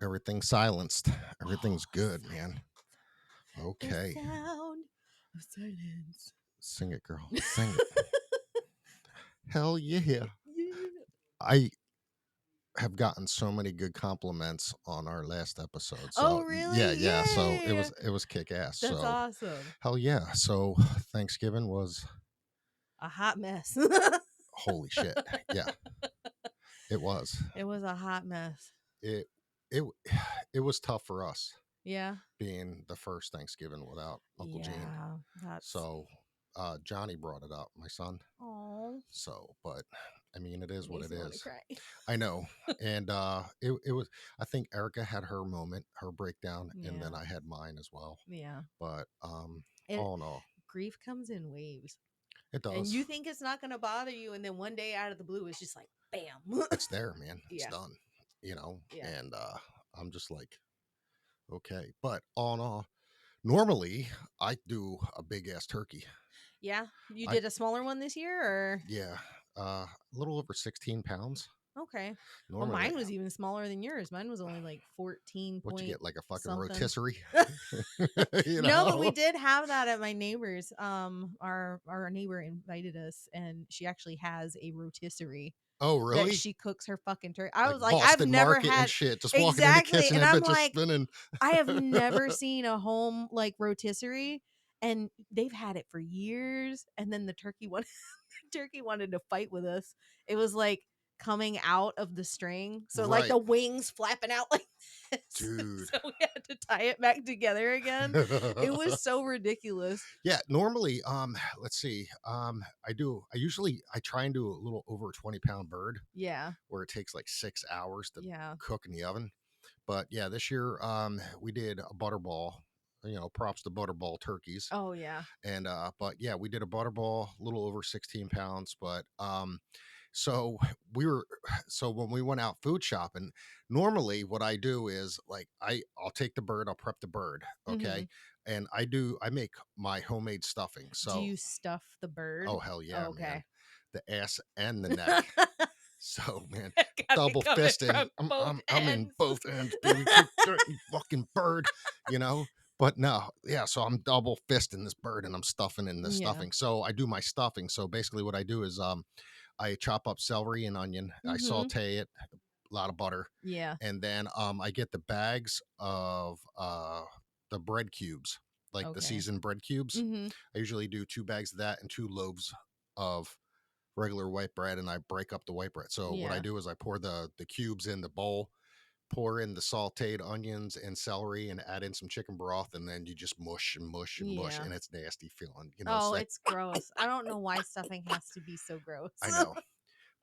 Everything's silenced. Everything's good, Silence. man. The Okay. sound of silence. Sing it, girl. Sing it. Hell yeah. Yeah. I have gotten so many good compliments on our last episode. Oh, So really? yeah. So Yay! it was kick ass. That's So awesome. hell yeah. So Thanksgiving was A hot mess. holy shit. Yeah, it was. It was a hot mess. It it it was tough for us Yeah. being the first Thanksgiving without Uncle Gene. Yeah. That's. So Johnny brought it up, my son. Oh. So, but I mean, it is what Makes it me want to is. cry. I know. And it was, I think Erica had her moment, her breakdown, and Yeah. then I had mine as well. Yeah. But It all in all, grief comes in waves. it And does. you think it's not gonna bother you, and then one day out of the blue, it's just like bam. It's there, man. It's Yeah. done. You know? Yeah. And I'm just like, okay. But all in all, normally I do a big ass turkey. Yeah. You I did a smaller one this year, or yeah. A little over 16 pounds. okay. Well, Normally mine was even smaller than yours. Mine was only like 14 what you point get, like a fucking something. rotisserie. You No, but we know? did have that at my neighbor's. Our neighbor invited us, and she actually has a rotisserie Oh, that really? she cooks her fucking turkey. I Like was like, I've Boston never Market and had shit, just walking in the exactly, kitchen, and that I'm bitch just like, spinning. I have never seen a home like rotisserie, and they've had it for years. And then the turkey one, turkey wanted to fight with us. It was like coming out of the string, so like Right, the wings flapping out like this. dude. So we had to tie it back together again. It was so ridiculous. Yeah, normally, let's see, I try and do a little over a 20-pound bird Yeah, where it takes like 6 hours to yeah. cook in the oven. But yeah, this year, we did a butterball. You know, props to butterball turkeys. Oh yeah. And but yeah, we did a butterball, a little over 16 pounds. But so we were so when we went out food shopping, normally what I do is like I'll take the bird, I'll prep the bird, Hmm. okay, and I make my homemade stuffing. Do So you stuff the bird? oh hell yeah, man, Okay. the ass and the neck. So man, Got it double coming fisting. from both I'm in ends. both ends, baby. Keep dirty fucking bird, you know. But no, yeah. So I'm double fisting this bird and I'm stuffing in the Yeah. stuffing. So I do my stuffing. So basically, what I do is I chop up celery and onion. I Hmm. saute it, a lot of butter, Yeah. and then I get the bags of the bread cubes, like the Okay. seasoned bread cubes. Hmm. I usually do 2 bags of that and 2 loaves of regular white bread, and I break up the white bread. So what I Yeah. do is I pour the cubes in the bowl, pour in the sauteed onions and celery, and add in some chicken broth, and then you just mush and mush and mush, Yeah. and it's nasty feeling. You know, it's Oh, that it's gross. I don't know why stuffing has to be so gross. I know.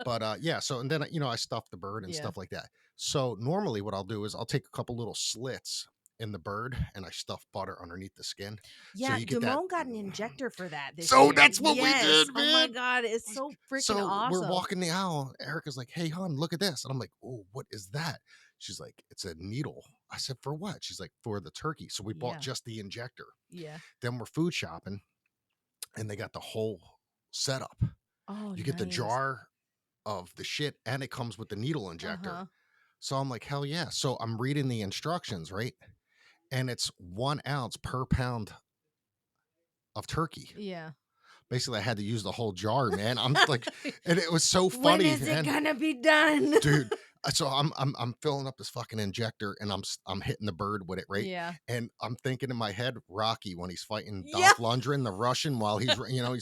But yeah, so and then I stuff the bird and Yeah. stuff like that. So normally what I'll do is I'll take a couple little slits in the bird and I stuff butter underneath the skin. So Yeah, you get that. Damone got an injector for that this So year. that's what we Yes. did, Oh my man. god, it's so freaking So we're awesome. walking the aisle. Erica's like, "Hey, hon, look at this," and I'm like, "Oh, what is that?" She's like, "It's a needle." I said, "For what?" She's like, "For the turkey." So we bought Yeah. just the injector. Yeah. Then we're food shopping, and they got the whole setup. Oh, You get the nice. jar of the shit, and it comes with the needle injector. Uh-huh. So I'm like, hell yeah. So I'm reading the instructions, right? And it's 1 ounce per pound of turkey. Yeah. Basically, I had to use the whole jar, man. I'm like, and it was so When funny, is it man. gonna be done? Dude. So I'm filling up this fucking injector and I'm hitting the bird with it, right? Yeah. And I'm thinking in my head, Rocky when he's fighting Yeah. Dolph Lundgren, the Russian, while he's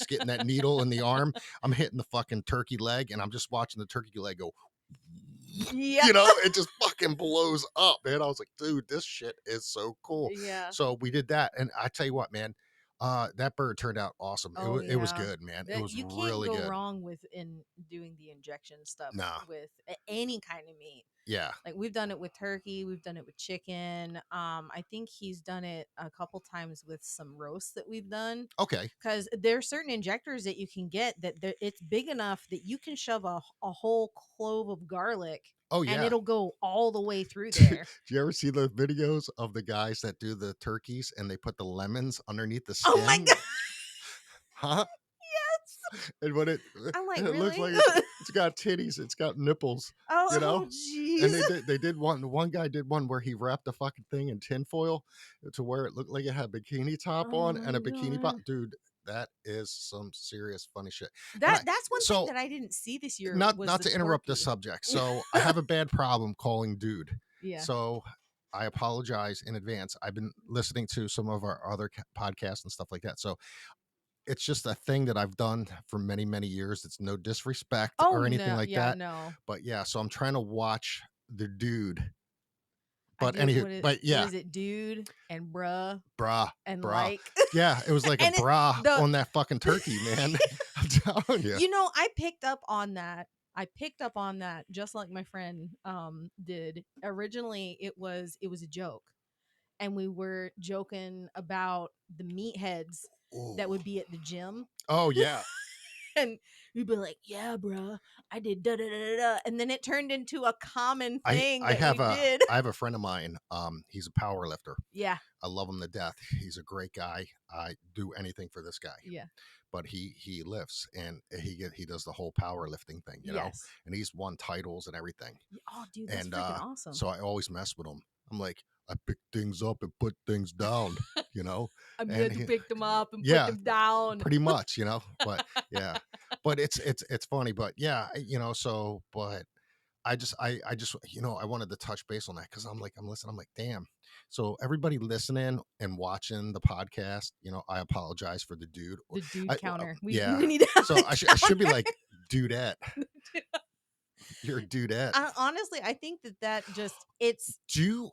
getting that needle in the arm. I'm hitting the fucking turkey leg, and I'm just watching the turkey leg go. Yeah. It just fucking blows up, man. I was like, dude, this shit is so cool. Yeah. So we did that, and I tell you what, man, that bird turned out awesome. Oh It was yeah. good, man. It That was you can't really go good. wrong with in doing the injection stuff Nah, with any kind of meat. yeah, Like we've done it with turkey, we've done it with chicken. I think he's done it a couple times with some roasts that we've done. okay. Because there are certain injectors that you can get that it's big enough that you can shove a whole clove of garlic Oh and yeah. it'll go all the way through Do there. you ever see the videos of the guys that do the turkeys and they put the lemons underneath the Oh my skin? god, Huh? And when I'm like, it looks really? like it's got titties, it's got nipples, you Oh, know? And jeez. they did one guy did one where he wrapped the fucking thing in tinfoil to where it looked like it had a bikini top Oh on and my a bikini bottom. god. Dude, that is some serious funny shit. But That's one thing so that I didn't see this year was not the to interrupt the turkey. subject. So I have a bad problem calling dude. Yeah. So I apologize in advance. I've been listening to some of our other podcasts and stuff like that. So it's just a thing that I've done for many, many years. It's no disrespect Oh or anything no, like yeah, that. no. But yeah, so I'm trying to watch the dude. I But get anywho, but what yeah, is it, dude and bruh brah, and brah. like Yeah, it was like a and it bra the on that fucking turkey, man. I'm telling you. you know, I picked up on that. I picked up on that just like my friend did. Originally it was a joke. And we were joking about the meatheads Ooh. that would be at the gym. Oh yeah. And we'd be like, "Yeah, bruh, I did da da da da," da," and then it turned into a common thing I that we have did. I have a friend of mine. He's a power lifter. Yeah, I love him to death. He's a great guy. I do anything for this guy. yeah, But he lifts and he does the whole powerlifting thing, yes. and he's won titles and everything. Oh, dude, that's And freaking awesome. so I always mess with him. I'm like, I pick things up and put things down, you know, I'm here and to pick them up and put yeah, them down. pretty much, But yeah, but it's funny, but yeah, so but I just I wanted to touch base on that because I'm listening. I'm like, damn. So everybody listening and watching the podcast, I apologize for the dude. The dude counter. We Yeah. we need to have So the I should be counter. like dudette. You're a dudette. Honestly, I think that just it's Do you?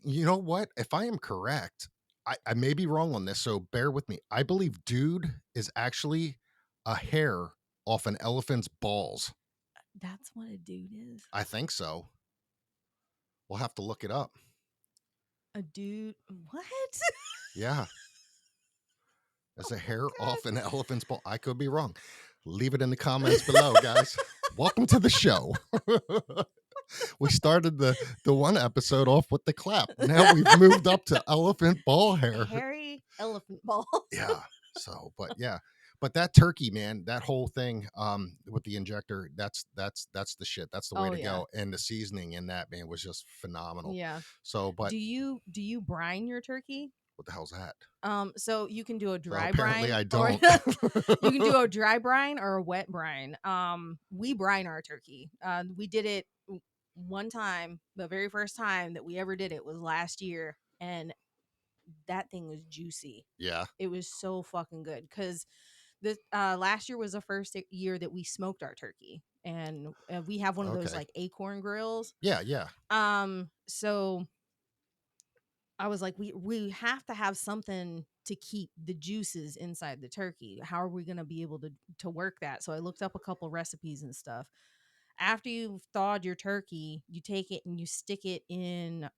You know what? If I am correct, I may be wrong on this, so bear with me. I believe dude is actually a hair off an elephant's balls. that's what a dude is. I think so. We'll have to look it up. A dude. What? Yeah. As a hair God. off an elephant's ball. I could be wrong. Leave it in the comments below, guys. Welcome to the show. We started the one episode off with the clap. Now we've moved up to elephant ball hair. Hairy elephant balls. Yeah. So, but yeah. But that turkey, man, that whole thing with the injector, that's the shit. That's the way Oh to yeah. go. And the seasoning in that, man, was just phenomenal. Yeah. So, but Do you brine your turkey? what the hell's that? So you can do a Well, dry apparently brine I or don't. you can do a dry brine or a wet brine. We brine our turkey. We did it one time. The very first time that we ever did it was last year, and that thing was juicy. Yeah. It was so fucking good because this last year was the first year that we smoked our turkey, and we have one of those Okay. like acorn grills. Yeah. Yeah. So I was like, we have to have something to keep the juices inside the turkey. How are we going to be able to work that? So I looked up a couple recipes and stuff. After you've thawed your turkey, you take it and you stick it in.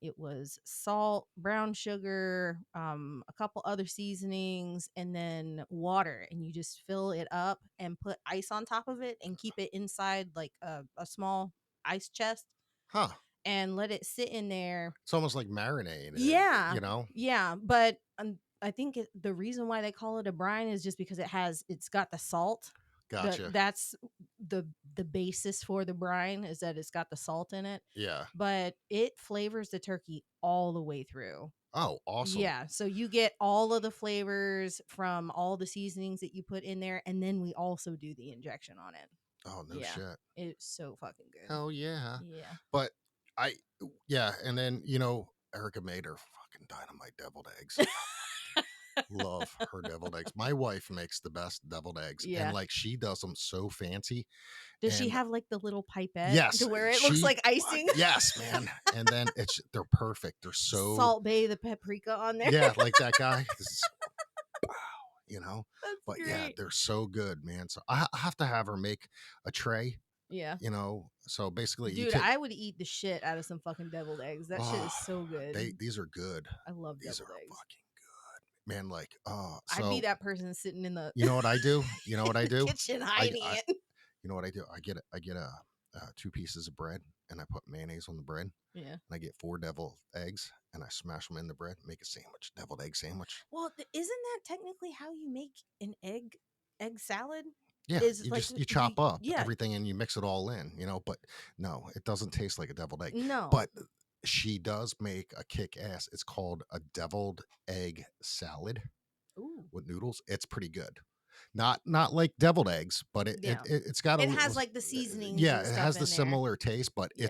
It was salt, brown sugar, a couple other seasonings, and then water. And you just fill it up and put ice on top of it and keep it inside like a small ice chest Huh. and let it sit in there. It's almost like marinated. Yeah, yeah, but I think the reason why they call it a brine is just because it's got the salt. Gotcha. That's the basis for the brine is that it's got the salt in it, Yeah. but it flavors the turkey all the way through. Oh, awesome. Yeah, so you get all of the flavors from all the seasonings that you put in there, and then we also do the injection on it. Oh, no Yeah, shit. it's so fucking good. Hell yeah. Yeah. But I, yeah. And then, Erica made her fucking dynamite deviled eggs. Love her deviled eggs. My wife makes the best deviled eggs, and Yeah. like she does them so fancy. Does she And have like the little pipette yes, to where it looks like icing? yes, man. And then they're perfect. They're so, Salt Bay the paprika on there. yeah, like that guy. This is, wow, you know. That's But yeah, great. they're so good, man. So I have to have her make a tray. Yeah. So basically, you Dude, take. I would eat the shit out of some fucking deviled eggs. That shit Oh, is so good. these are good. I love These deviled are eggs. fucking man. Like, I'd be so that person sitting in the you know what I do? You know what I do? kitchen I, hiding I it. you know what I do? I get a 2 pieces of bread and I put mayonnaise on the bread. Yeah. And I get 4 deviled eggs and I smash them in the bread, make a sandwich, deviled egg sandwich. Well, isn't that technically how you make an egg? egg salad Yeah, is you like just you you chop up yeah, everything and you mix it all in, but no, it doesn't taste like a deviled egg. no. But she does make a kick ass. It's called a deviled egg salad Ooh, with noodles. It's pretty good. Not like deviled eggs, but yeah. it's got a It little has, like, the seasonings yeah, and it stuff has the in there. similar taste, but Yeah.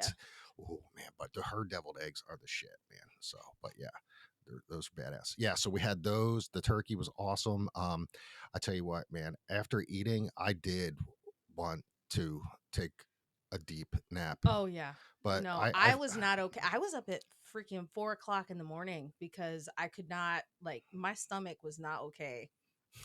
oh man, but her deviled eggs are the shit, man. So, but yeah, those are badass. Yeah, so we had those. The turkey was awesome. I tell you what, man, after eating, I did want to take a deep nap, Oh, yeah. but No, I was not okay. I was up at freaking 4 o'clock in the morning because I could not, like, my stomach was not okay.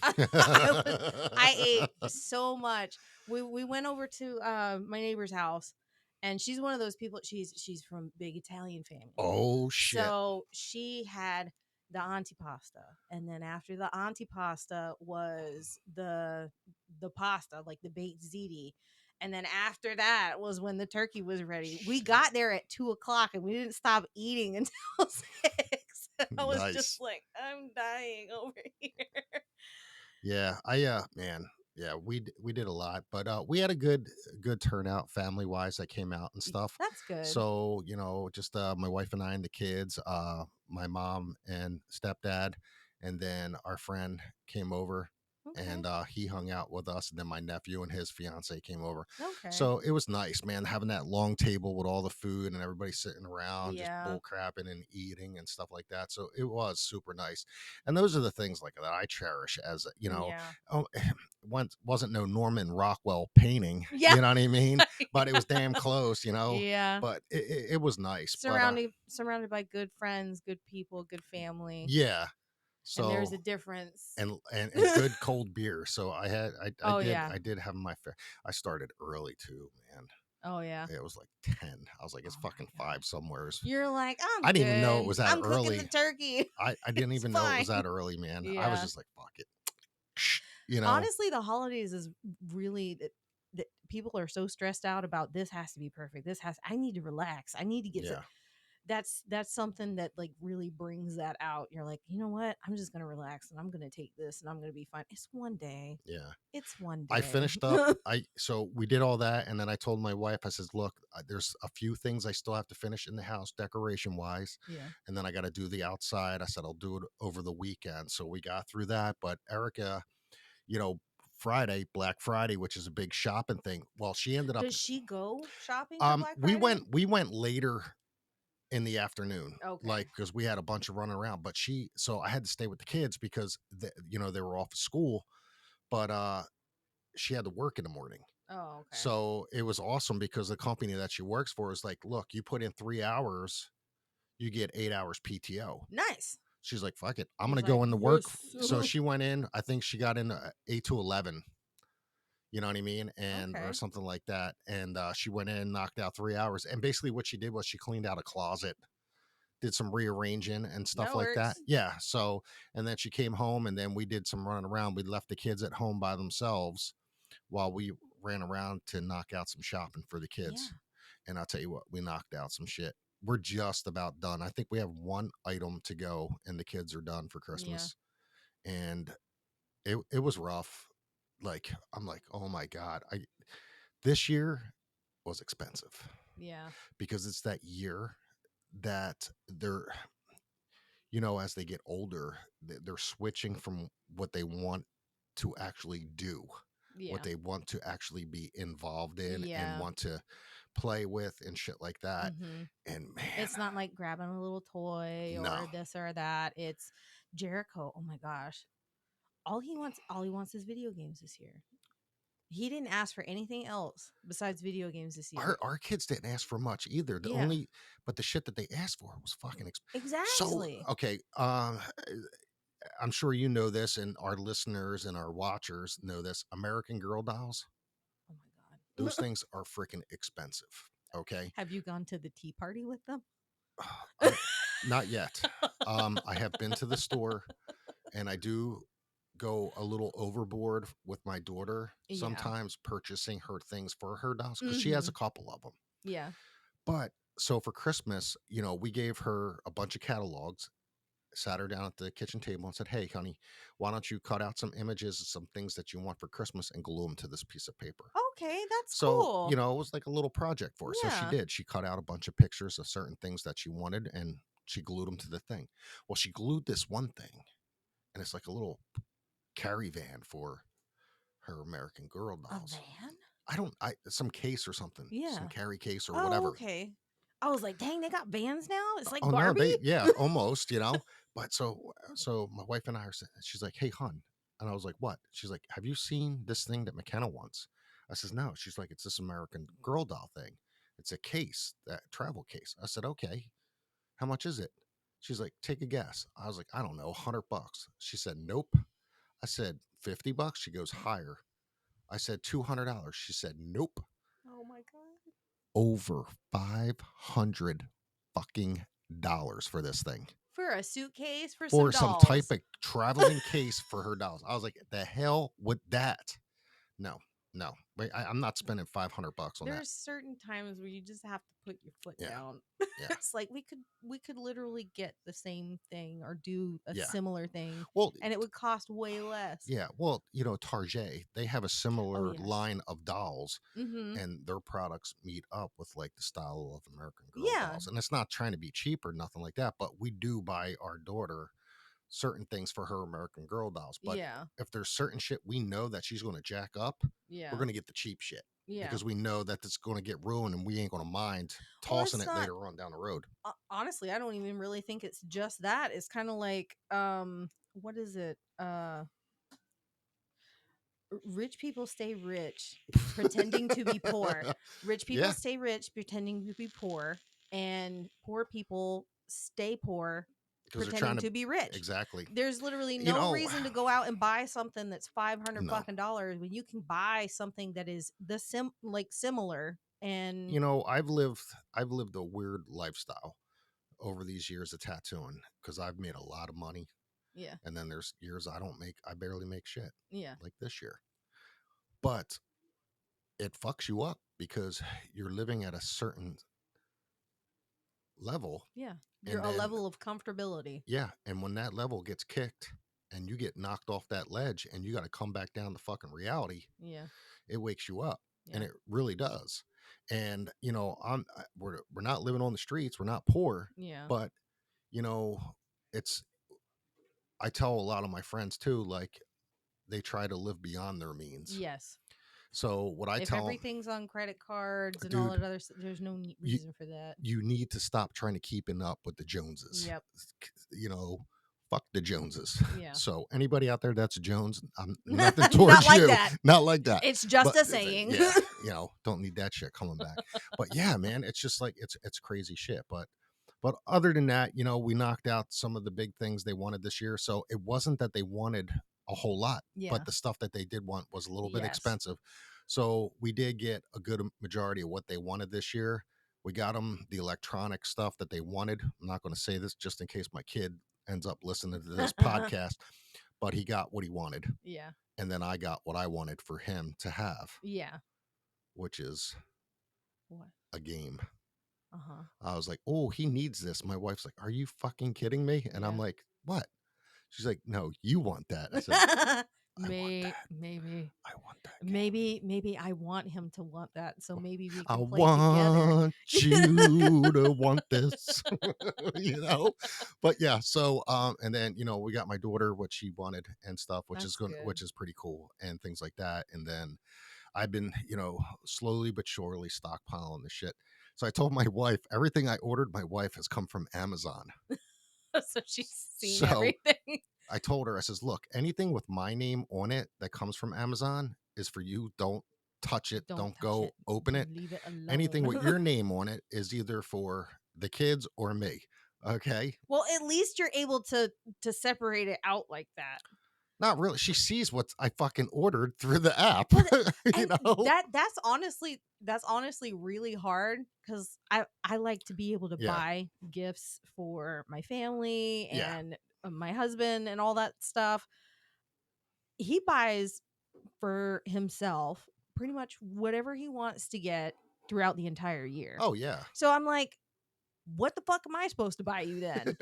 I was I ate so much. We went over to my neighbor's house, and she's one of those people. She's from big Italian family, Oh shit. so she had the antipasta, and then after the antipasta was the pasta, like the baked ziti. And then after that was when the turkey was ready. We Shit. got there at 2 o'clock and we didn't stop eating until 6. I was just Nice. like, I'm dying over here. Yeah, man, yeah, we did a lot, but we had a good turnout family wise that came out and stuff. That's good. So just my wife and I and the kids, my mom and stepdad, and then our friend came over Okay. and he hung out with us, and then my nephew and his fiance came over. Okay. So it was nice, man, having that long table with all the food and everybody sitting around, just Yeah. bull crapping and eating and stuff like that. So it was super nice, and those are the things like that I cherish as Yeah. oh, once wasn't no Norman Rockwell painting, Yeah. you know what I mean? But it was damn close, Yeah. but it was nice. But Surrounded by good friends, good people, good family. yeah, And there's so a difference. and good cold beer. So Oh yeah. I did have my fair. I started early too, man. Oh yeah. It was like 10. I was like, it's Oh my fucking gosh. 5 somewheres. You're like, I'm I didn't even know it good. was that I'm cooking the early. turkey. I didn't It's even know it fine. was that early, man. I was Yeah. just like, fuck it. You know? Honestly, the holidays is really that people are so stressed out about this has to be perfect. I need to relax. I need to get Yeah. that's something that like really brings that out. You're like, you know what? I'm just gonna relax and I'm gonna take this and I'm gonna be fine. It's one day. Yeah. It's one I day. finished up. I so we did all that, and then I told my wife, I says, "Look, there's a few things I still have to finish in the house, decoration wise, Yeah. and then I got to do the outside." I said, "I'll do it over the weekend." So we got through that. But Erica, you know, Friday, Black Friday, which is a big shopping thing. Well, she ended up. Does she go shopping for Black We Friday? went later in the afternoon, Okay. like because we had a bunch of running around. But so I had to stay with the kids because they were off of school, but she had to work in the morning. Oh, okay. So it was awesome because the company that she works for is like, look, you put in 3 hours, you get 8 hours PTO. Nice. She's like, fuck it, I'm He's gonna like, go into work. yes. So she went in. I think she got in 8 to 11. You know what I mean, and or Okay. something like that. And she went in, knocked out 3 hours, and basically what she did was she cleaned out a closet, did some rearranging and stuff That like that. works. Yeah. So and then she came home, and then we did some running around. We left the kids at home by themselves while we ran around to knock out some shopping for the Yeah. kids. And I'll tell you what, we knocked out some shit. We're just about done. I think we have one item to go, and the kids are done for Yeah. Christmas. And it was rough. Like I'm like, oh my god, I this year was expensive Yeah. because it's that year that they're as they get older, they're switching from what they want to actually do, what Yeah. they want to actually be involved in and Yeah. want to play with and shit like that. Mhm. And man, It's not like grabbing a little toy no, or this or that. It's Jericho. Oh my gosh. All he wants is video games this year. He didn't ask for anything else besides video games this year. our kids didn't ask for much either. Yeah. But the shit that they asked for was fucking so Exactly. okay. I'm sure you know this, and our listeners and our watchers know this. American Girl dolls, Oh my those god. things are freaking expensive. Okay, Have you gone to the tea party with them? I'm not yet. I have been to the store, and I do go a little overboard with my daughter Yeah. sometimes purchasing her things for her dolls because she has a Mhm. couple of them. Yeah. But so for Christmas, we gave her a bunch of catalogs, sat her down at the kitchen table and said, "Hey, honey, why don't you cut out some images of some things that you want for Christmas and glue them to this piece of paper?" Okay, that's So, cool. it was like a little project for her. So she Yeah. did. She cut out a bunch of pictures of certain things that she wanted and she glued them to the thing. Well, she glued this one thing, and it's like a little carry van for her American Girl A dolls. van? Some case or something, some Yeah. carry case or Oh, whatever. okay. I was like, dang, they got vans now? It's like Oh no, Barbie? yeah, almost, But so my wife and I are saying, she's like, "Hey, hun," and I was like, "What?" She's like, "Have you seen this thing that McKenna wants?" I says, "No." She's like, "It's this American Girl doll thing. It's a case, that travel case." I said, "Okay, how much is it?" She's like, "Take a guess." I was like, "I don't know, $100." She said, "Nope." I said, $50. She goes, "Higher." I said, $200. She said, "Nope." Oh my God. Over 500 fucking dollars for this thing. For a suitcase for some For some type dolls. of traveling case for her dolls. I was like, the hell with that? No, no. Wait, I'm not spending $500 on that. There's certain times where you just have to put your foot Yeah, down. yeah, It's like we could literally get the same thing or do a yeah. similar thing Well, and it would cost way less. yeah. Well, Target, they have a Oh similar yes. line of dolls, Mm-hmm. and their products meet up with like the style of American Girl Yeah. dolls. And it's not trying to be cheap or nothing like that, but we do buy our daughter certain things for her American Girl dolls. But Yeah. if there's certain shit we know that she's going to jack up, we're Yeah. going to get the cheap shit Yeah. because we know that it's going to get ruined and we ain't going to mind Well, tossing it's it not later on down the road. honestly, I don't even really think it's just that. It's kind of like what is it? Rich people stay rich pretending to be poor. Rich people Yeah, stay rich pretending to be poor, and poor people stay poor because they're trying pretending to to be rich. exactly. There's literally You no know, reason to go out and buy something that's 500 no. fucking dollars when you can buy something that is similar and I've lived a weird lifestyle over these years of tattooing because I've made a lot of money, yeah. and then there's years I barely make shit, Yeah. like this year. But it fucks you up because you're living at a certain level, Yeah. You're and a then level of comfortability. yeah, and when that level gets kicked and you get knocked off that ledge and you got to come back down to fucking reality, Yeah. it wakes you up, and Yeah. it really does. And we're not living on the streets, we're not poor, Yeah. but you know it's I tell a lot of my friends too, like, they try to live beyond their means. Yes. So what I If tell them, everything's on credit cards and all dude, that other there's no you reason for that. you need to stop trying to keeping up with the Joneses. Yep. You know, fuck the Joneses. Yeah. So anybody out there that's a Jones, I'm nothing Not towards like you, that. not like that. It's just But a saying. yeah, don't need that shit coming back. But yeah, man, it's just like it's crazy shit. But other than that, we knocked out some of the big things they wanted this year. So it wasn't that they wanted a whole lot, Yeah. but the stuff that they did want was a little bit Yes. expensive. So we did get a good majority of what they wanted this year. We got them the electronic stuff that they wanted. I'm not going to say this just in case my kid ends up listening to this podcast, but he got what he wanted. Yeah. And then I got what I wanted for him to have, Yeah. which is What? a game. Uh-huh. I was like, "Oh, he needs this." My wife's like, "Are you fucking kidding me?" And I'm Yeah. like, "What?" She's like, "No, you want that." I said, "I want that. Maybe. I want that game. Maybe I want him to want that, so maybe we I can play together. want you to want this." you know but yeah, so and then we got my daughter what she wanted and stuff, That's good. which is pretty cool and things like that. And then I've been slowly but surely stockpiling the shit. So I told my wife everything I ordered, my wife has come from Amazon. So she's seen So everything. I told her, I says, "Look, anything with my name on it that comes from Amazon is for you. Don't touch it, Don't don't touch go it. open it. Leave it Anything with alone. your name on it is either for the kids or me." Okay. Well, at least you're able to separate it out like that. Not really. She sees what I fucking ordered through the app. Well, you and know? that's honestly really hard because I like to be able to Yeah. buy gifts for my family Yeah. and my husband and all that stuff. He buys for himself pretty much whatever he wants to get throughout the entire year. Oh yeah. So I'm like, what the fuck am I supposed to buy you then?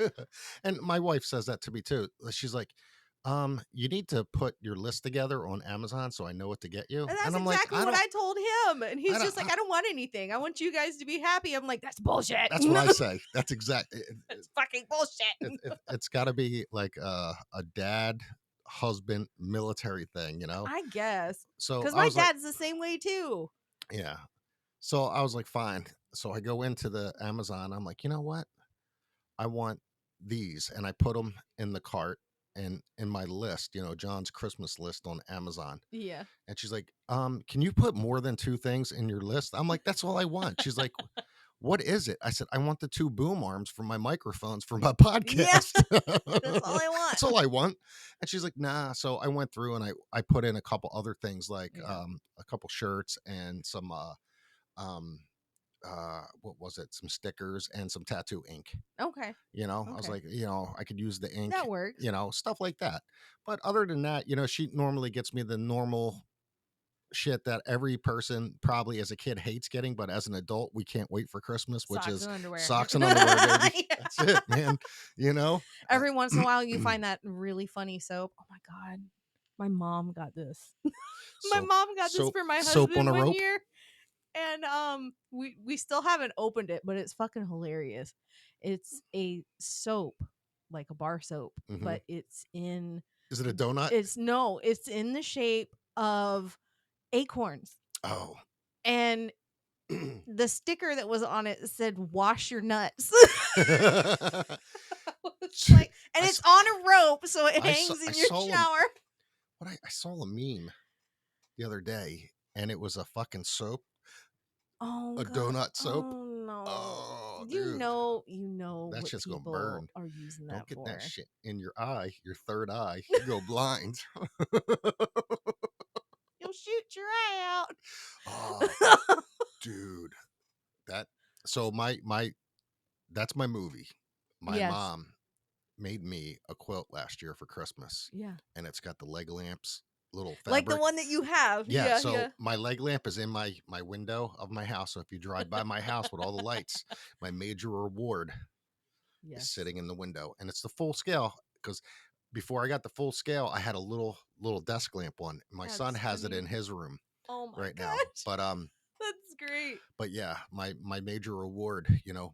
And my wife says that to me too. She's like, you need to put your list together on Amazon so I know what to get you. And And that's I'm like, exactly what I told him. And I he's don't, just like, I don't want anything. I want you guys to be happy. I'm like, that's bullshit. that's what I say. That's exactly, That's fucking bullshit. it's got to be like a dad, husband, military thing, you know? I guess. So Because I my was like, dad's the same way too. yeah. So I was like, fine. So I go into the Amazon. I'm like, you know what? I want these. And I put them in the cart and in my list, John's Christmas list on Amazon. Yeah. And she's like, can you put more than two things in your list? I'm like, that's all I want. She's like, what is it? I said, I want the two boom arms for my microphones for my Yeah. podcast. That's all I want. That's all I want. And she's like, nah. So I went through and I put in a couple other things like Yeah. a couple shirts and some um what was it? Some stickers and some tattoo ink. Okay. I was like, I could use the ink, That works. stuff like that. But other than that, she normally gets me the normal shit that every person probably as a kid hates getting, but as an adult, we can't wait for Christmas, which Socks is and underwear. socks and underwear, baby. Yeah. That's it, man. You know? Every once in a while, you find that really funny soap. Oh my God. My mom got this. My soap, mom got this soap, for my soap on husband a one rope. year. And we still haven't opened it, but it's fucking hilarious. It's a soap, like a bar soap, Hmm. but it's in Is it a donut? it's in the shape of acorns. Oh. And the sticker that was on it said wash your nuts. It's like, and I, it's s- on a rope, so it I hangs in your saw a, shower. I saw a meme the other day, and it was a fucking soap, Oh a God. donut soap. Oh no. Oh, You dude, know, you know that what shit's gonna people burn. are using Don't that get that for. shit in your eye, your third eye. You go blind. You'll shoot your eye Oh, out. dude, that. So my that's my movie. My Yes. mom made me a quilt last year for Christmas, Yeah. and it's got the leg lamps, little Like the fabric. one that you have. Yeah, Yeah, so yeah. my leg lamp is in my window of my house. So if you drive by my house with all the lights, my major reward is Yes. sitting in the window, and it's the full scale. Because before I got the full scale, I had a little desk lamp one. My son That's has it funny. in his room Oh my right now. gosh. But That's great. yeah, my major reward,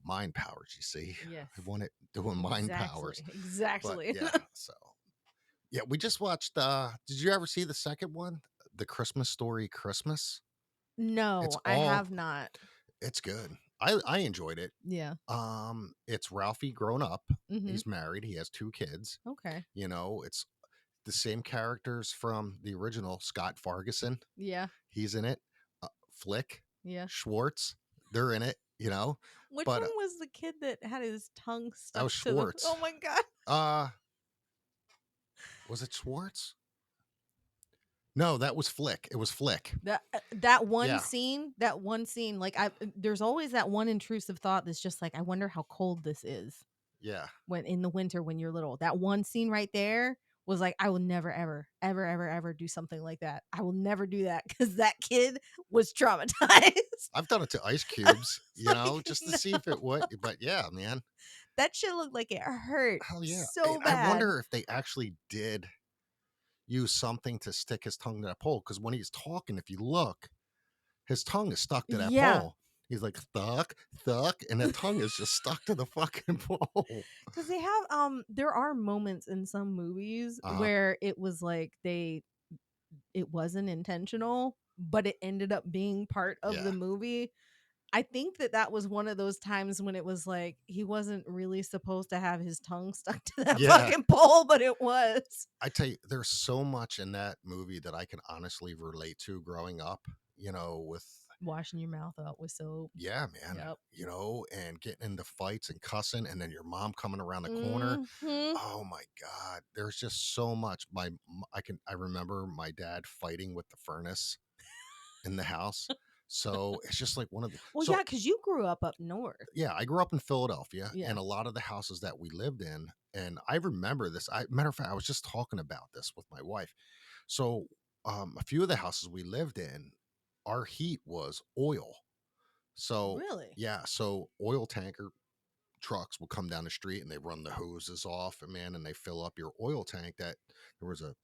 mind powers. You see, Yes. I want it doing mind Exactly. powers. But Exactly. yeah, so yeah, we just watched. Did you ever see the second one, the Christmas Story Christmas? It's No, I all have not. It's good. I enjoyed it. Yeah. It's Ralphie grown up. Mm-hmm. He's married. He has two kids. Okay. It's the same characters from the original. Scott Farguson, Yeah. he's in it. Flick, Yeah. Schwartz, they're in it. Which But one was the kid that had his tongue that stuck was to the? Schwartz. Oh my God. Uh, was it Schwartz? No, that was Flick. It was Flick. That one Yeah, scene, like there's always that one intrusive thought that's just like, I wonder how cold this is yeah. when in the winter when you're little. That one scene right there was like, I will never ever ever ever ever do something like that. I will never do that because that kid was traumatized. I've done it to ice It's cubes, like, just to no, see if it would. But yeah, man. that shit looked like it hurt Hell yeah. so I bad. wonder if they actually did use something to stick his tongue to that pole. Because when he's talking, if you look, his tongue is stuck to that Yeah, pole. He's like thuck, thuck, and that tongue is just stuck to the fucking pole. because they have there are moments in some movies Uh-huh. where it was like it wasn't intentional, but it ended up being part of Yeah. the movie. I think that was one of those times when it was like he wasn't really supposed to have his tongue stuck to that Yeah. fucking pole, but it was. I tell you, there's so much in that movie that I can honestly relate to growing up, with Washing your mouth out with soap. yeah, man, Yep. and getting into fights and cussing and then your mom coming around the corner. Hmm. Oh my God. There's just so much. I remember my dad fighting with the furnace in the house. So it's just like one of the, Well, so yeah, because you grew up north. yeah, I grew up in Philadelphia Yeah. and a lot of the houses that we lived in, and I remember this. Matter of fact, I was just talking about this with my wife. So, a few of the houses we lived in, our heat was oil. So, Really? yeah, so oil tanker. trucks will come down the street and they run the hoses off, and man, and they fill up your oil tank. That there was a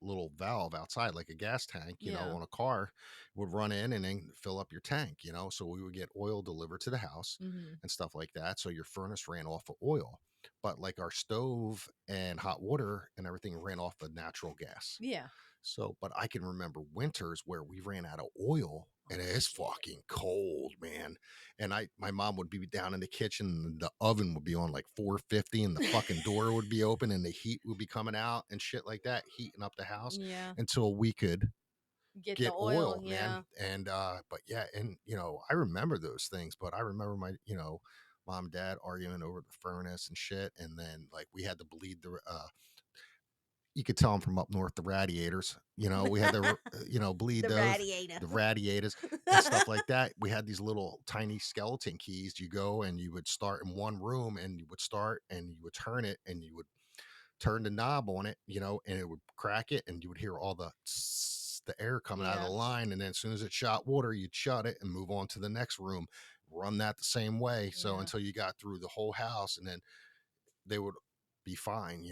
little valve outside, like a gas tank, Yeah. on a car, would run in and then fill up your tank, So we would get oil delivered to the house Mhm. and stuff like that. So your furnace ran off of oil, but like our stove and hot water and everything ran off of natural gas. Yeah. So, but I can remember winters where we ran out of oil and Oh, it's shit. fucking cold, man. And my mom would be down in the kitchen and the oven would be on like 450 and the fucking door would be open and the heat would be coming out and shit like that, heating up the house Yeah. until we could Get the get oil, oil, man. yeah. And, but yeah, and, I remember those things, but I remember my, mom and dad arguing over the furnace and shit. And then like we had to bleed you could tell them from up north, the radiators. We had to, bleed The those, radiator. the radiators and stuff like that. We had these little tiny skeleton keys. You go and you would start in one room and you would start and you would turn it and you would turn the knob on it, and it would crack it and you would hear all the air coming out of the Yeah. line. And then as soon as it shot water, you'd shut it and move on to the next room, run that the same way. So Yeah. until you got through the whole house and then they would be fine.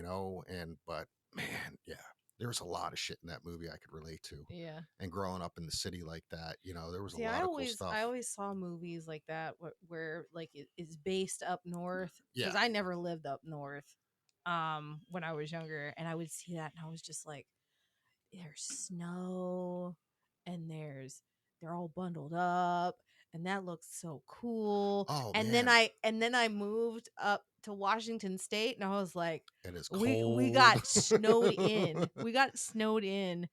And but man, yeah, there was a lot of shit in that movie I could relate to. Yeah. And growing up in the city like that, there was a See, lot of cool I stuff. always saw movies like that where like it's based up north because Yeah. I never lived up north when I was younger, and I would see that and I was just like, there's snow and they're all bundled up and that looks so cool. Oh And then man, I moved up to Washington State and I was like, it is we cold. got snowed in. We got snowed in.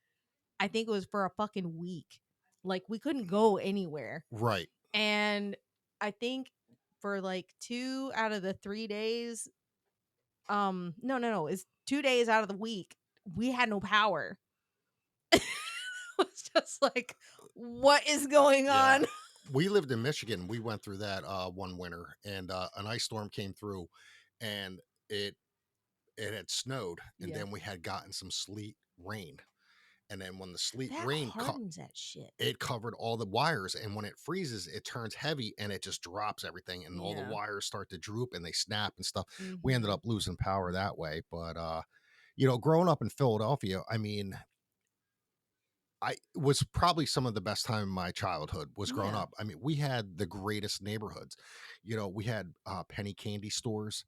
I think it was for a fucking week. Like we couldn't go anywhere. Right. And I think for like 2 out of the 3 days, no, it's 2 days out of the week, we had no power. Was just like, what is going Yeah. on? We lived in Michigan. We went through that one winter and an ice storm came through and it it had snowed and Yeah. then we had gotten some sleet rain. And then when the sleet That rain hardens that shit. it covered all the wires, and when it freezes it turns heavy and it just drops everything and all the Yeah. wires start to droop and they snap and stuff. We ended Mhm. up losing power that way, but growing up in Philadelphia, I mean, I was probably some of the best time in my childhood was growing Yeah. up. I mean, we had the greatest neighborhoods. We had penny candy stores,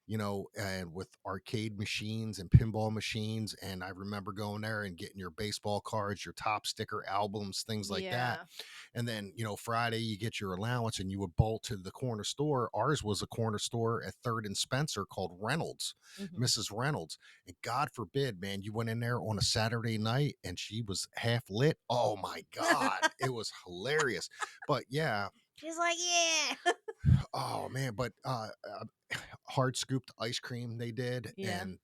and with arcade machines and pinball machines. And I remember going there and getting your baseball cards, your top sticker albums, things like that. Yeah. And then, Friday you get your allowance and you would bolt to the corner store. Ours was a corner store at Third and Spencer called Reynolds, Mhm. Mrs. Reynolds. And God forbid, man, you went in there on a Saturday night and she was half lit. Oh my God. It was hilarious. But yeah, She's like, yeah. oh man, but hard scooped ice cream they did Yeah. and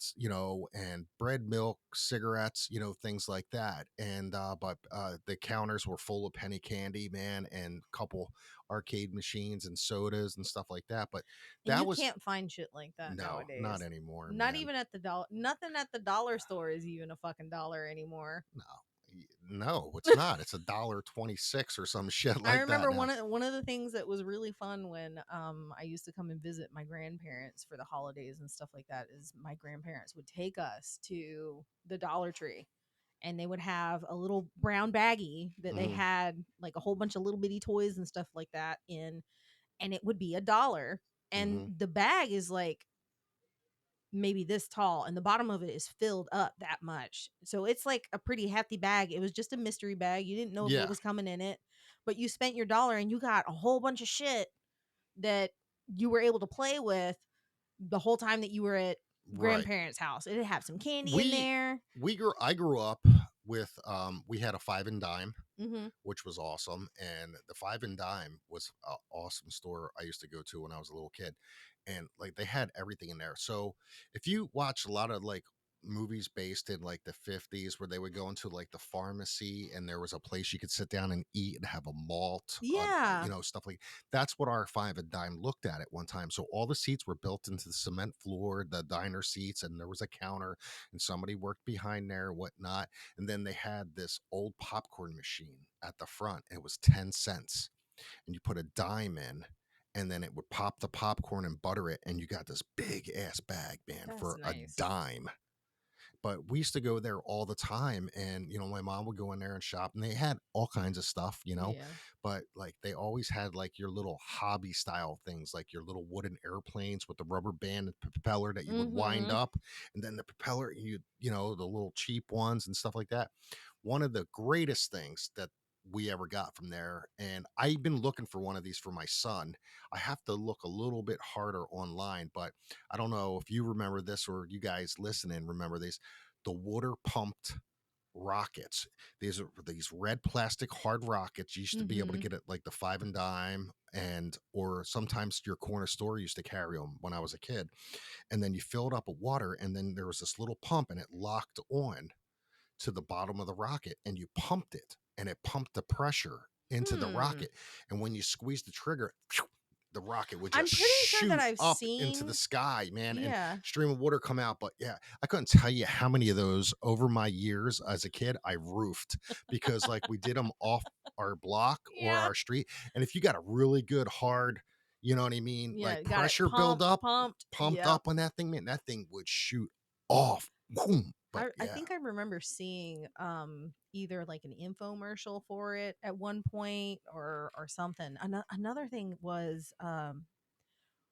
and bread milk cigarettes things like that and but the counters were full of penny candy, man, and a couple arcade machines and sodas and stuff like that, but And that you was can't find shit like that no, not nowadays. anymore, Not man. even at the dollar. Nothing at the dollar store is even a fucking dollar anymore. No, no, it's not. It's $1.26 or some shit I like that remember now. one of the things that was really fun when I used to come and visit my grandparents for the holidays and stuff like that is my grandparents would take us to the Dollar Tree and they would have a little brown baggie that they Hmm. had like a whole bunch of little bitty toys and stuff like that in, and it would be a dollar, and Hmm. the bag is like maybe this tall and the bottom of it is filled up that much. So it's like a pretty hefty bag. It was just a mystery bag. You didn't know what Yeah. was coming in it, but you spent your dollar and you got a whole bunch of shit that you were able to play with the whole time that you were at Right. grandparents' house. It'd have some candy in we there. I grew up with we had a five and dime, Mhm. which was awesome. And the Five and Dime was an awesome store I used to go to when I was a little kid. And like they had everything in there. So if you watch a lot of like movies based in like the 50s where they would go into like the pharmacy and there was a place you could sit down and eat and have a malt on Yeah. stuff like that's what our Five and Dime looked at one time. So all the seats were built into the cement floor, the diner seats, and there was a counter and somebody worked behind there and whatnot. And then they had this old popcorn machine at the front. And it was 10 cents. And you put a dime in and then it would pop the popcorn and butter it, and you got this big ass bag, man, That's for a nice. dime. But we used to go there all the time, and my mom would go in there and shop, and they had all kinds of stuff, Yeah. but like they always had like your little hobby style things, like your little wooden airplanes with the rubber band and propeller that you would wind Mhm. up, and then the propeller, the little cheap ones and stuff like that. One of the greatest things that we ever got from there, and I've been looking for one of these for my son. I have to look a little bit harder online, but I don't know if you remember this or you guys listening remember these, the water pumped rockets. These are these red plastic hard rockets. You used to be able to Mhm. get it like the five and dime, and or sometimes your corner store used to carry them when I was a kid. And then you filled up with water, and then there was this little pump, and it locked on to the bottom of the rocket, and you pumped it, and it pumped the pressure into the Hmm. rocket. And when you squeeze the trigger, the rocket would I'm just pretty sure that shoot I've up into the seen. sky, man, and Yeah. stream of water come out. But yeah, I couldn't tell you how many of those over my years as a kid I roofed, because like we did them off our block or Yeah. our street. And if you got a really good hard, you know what I mean, Yeah, like got it pressure build pumped, up, pumped. pumped Yep. up on that thing, man, that thing would shoot off. Boom. But I yeah, think I remember seeing either like an infomercial for it at one point or something. Another thing was what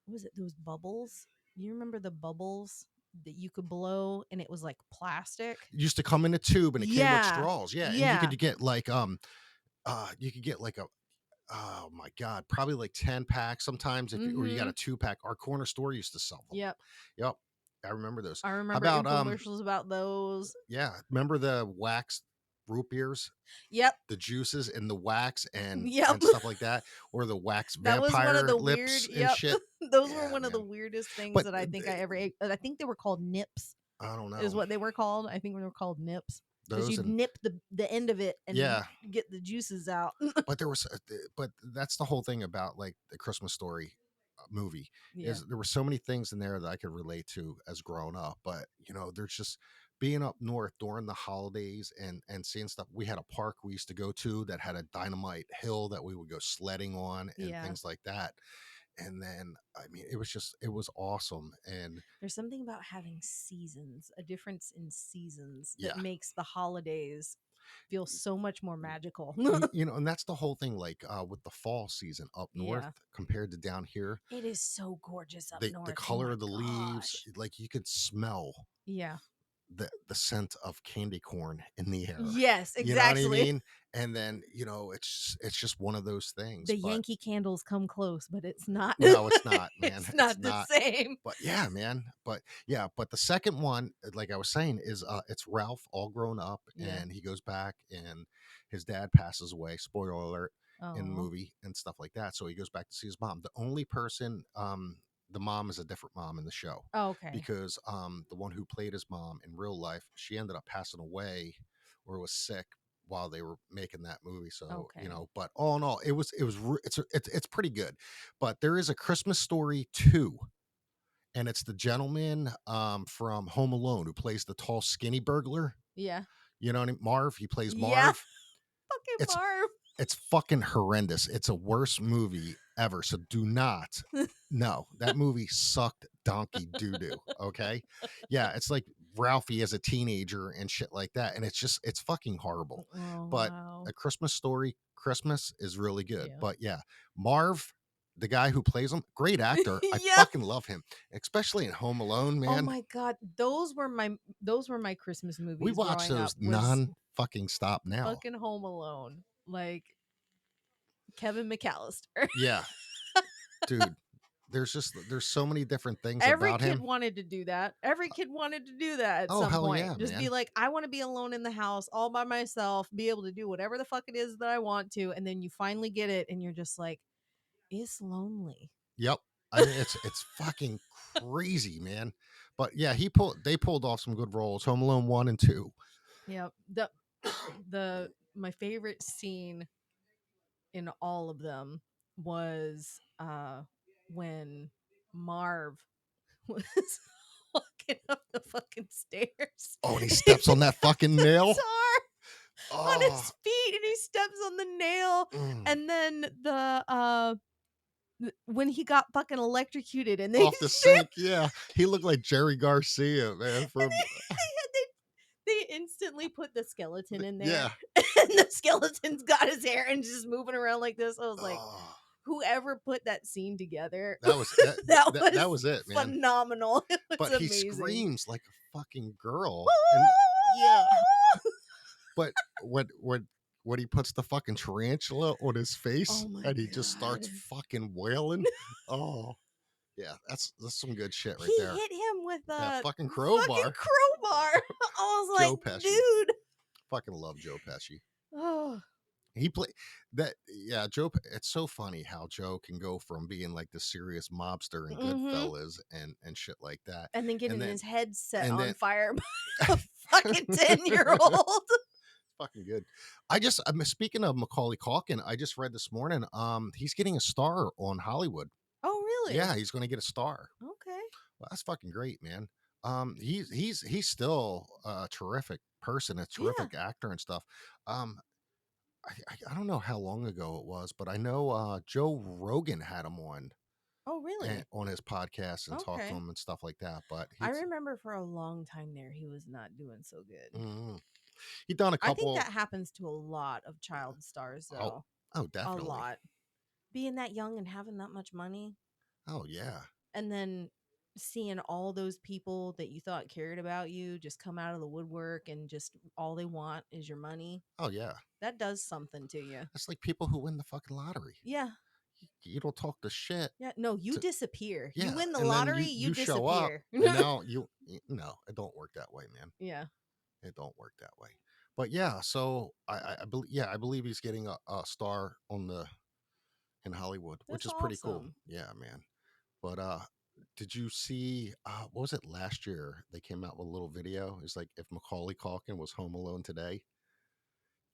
was it, those bubbles? You remember the bubbles that you could blow and it was like plastic? used to come in a tube and it came with Yeah. straws. Yeah, and you Yeah. could get like you could get like a, oh my god, probably like 10 packs sometimes, if you, or you got a Mhm. 2 pack. Our corner store used to sell them. Yep. Yep. I remember those. I How remember about infomercials about those. yeah, remember the wax root beers, Yep. the juices and the wax Yep. and stuff like that, or the wax That was one of vampire the weird, lips and yep. shit. Those were Yeah, one of the man. weirdest things But that I think I ever ate. I think they were called nips, I don't is know. what they were called. I think they were called nips because Those you'd and nip the end of it and yeah, get the juices out. but there was but that's the whole thing about like the Christmas Story movie, Yeah. is there were so many things in there that I could relate to as growing up. But there's just being up north during the holidays and seeing stuff. We had a park we used to go to that had a dynamite hill that we would go sledding on and Yeah. things like that. And then I mean, it was awesome. And There's something about having seasons, a difference in seasons that yeah, makes the holidays feel so much more magical. and that's the whole thing, like with the fall season up north Yeah. compared to down here, It is so gorgeous up the north. Oh color my of the leaves, gosh. like you could smell Yeah. the scent of candy corn in the air. Yes, You know what I exactly. mean? And then, it's just one of those things. The But Yankee candles come close, but it's not no, it's not, man. it's It's not the not. same. But yeah, man. But yeah, but the second one, like I was saying, is it's Ralph all grown up, Yeah. and he goes back and his dad passes away. Spoiler alert in the Oh. movie and stuff like that. So he goes back to see his mom. The only person, the mom is a different mom in the show, Okay. because the one who played his mom in real life, she ended up passing away or was sick while they were making that movie. So Okay. but all in all, it's pretty good. But there is a Christmas Story 2, and it's the gentleman from Home Alone who plays the tall, skinny burglar. Yeah. You know what I mean? Marv. He plays Yeah. Marv. Fucking It's Marv. it's fucking horrendous. It's a worst movie ever. So do not. No, that movie sucked donkey doo doo. Okay. Yeah. It's like Ralphie as a teenager and shit like that. And it's fucking horrible. Oh, But wow. A Christmas Story Christmas is really good. Yeah. But yeah, Marv, the guy who plays him, great actor. I Yeah. fucking love him, especially in Home Alone, Oh man. my god, those were my Christmas We movies watch growing up those was non fucking stop now. fucking Home Alone. Like Kevin McAllister. Yeah, dude. There's so many different things Every about kid him. wanted to do that. Every kid wanted to do that at Oh, some hell yeah, point. Just be man. like, I want to be alone in the house all by myself, be able to do whatever the fuck it is that I want to. And then you finally get it and you're just like, it's lonely. Yep. I mean, it's fucking crazy, man. But yeah, they pulled off some good roles. Home Alone 1 and 2. Yeah. The my favorite scene in all of them was when Marv was walking up the fucking stairs. Oh, and he He steps on that picks up fucking the nail. guitar on Oh, his feet and he steps on the nail, mm. and then when he got fucking electrocuted and they Off the sink, yeah. He looked like Jerry Garcia, man, from they instantly put the skeleton in there, yeah. and the skeleton's got his hair and just moving around like this. I was like, Oh, whoever put that scene together, that was that that that was that was it, man. phenomenal. It was But he amazing. screams like a fucking girl, and yeah. But when he puts the fucking tarantula on his face Oh my and he just starts god. fucking wailing, oh yeah, that's some good shit right He there. hit him with That a fucking fucking crowbar. crowbar. I was like, Joe Pesci, dude. fucking love Joe Pesci. Oh. He play that, yeah. It's so funny how Joe can go from being like the serious mobster in Mm-hmm. Goodfellas and shit like that, And then and getting then his head set and on then fire by a fucking 10-year-old. fucking good. I'm speaking of Macaulay Culkin. I just read this morning. He's getting a star on Hollywood. Oh, Yeah, really? he's going to get a star. Okay. Well, that's fucking great, man. He's still a terrific person, a Yeah. terrific actor and stuff. Um, I don't know how long ago it was, but I know Joe Rogan had him Oh, really? on his podcast and talked to Okay. him and stuff like that. But I remember for a long time there, he was not doing so good. mm, he done a I think couple. that happens to a lot of child stars, Oh, though. oh, A definitely. lot. Being that young and having that much money, Oh yeah. and then seeing all those people that you thought cared about you just come out of the woodwork and just all they want is your money. Oh yeah. That does something to you. That's like people who win the fucking lottery. Yeah. You don't talk the shit Yeah. No, you to, disappear. You yeah, win the and then lottery, you you show up, disappear. and now no, it don't work that way, man. Yeah. It don't work that way. But yeah, so I believe, yeah, I believe he's getting a star on the in Hollywood, which That's is pretty cool. awesome. Yeah, man. But did you see what was it last year? They came out with a little video. It's like if Macaulay Culkin was home alone today,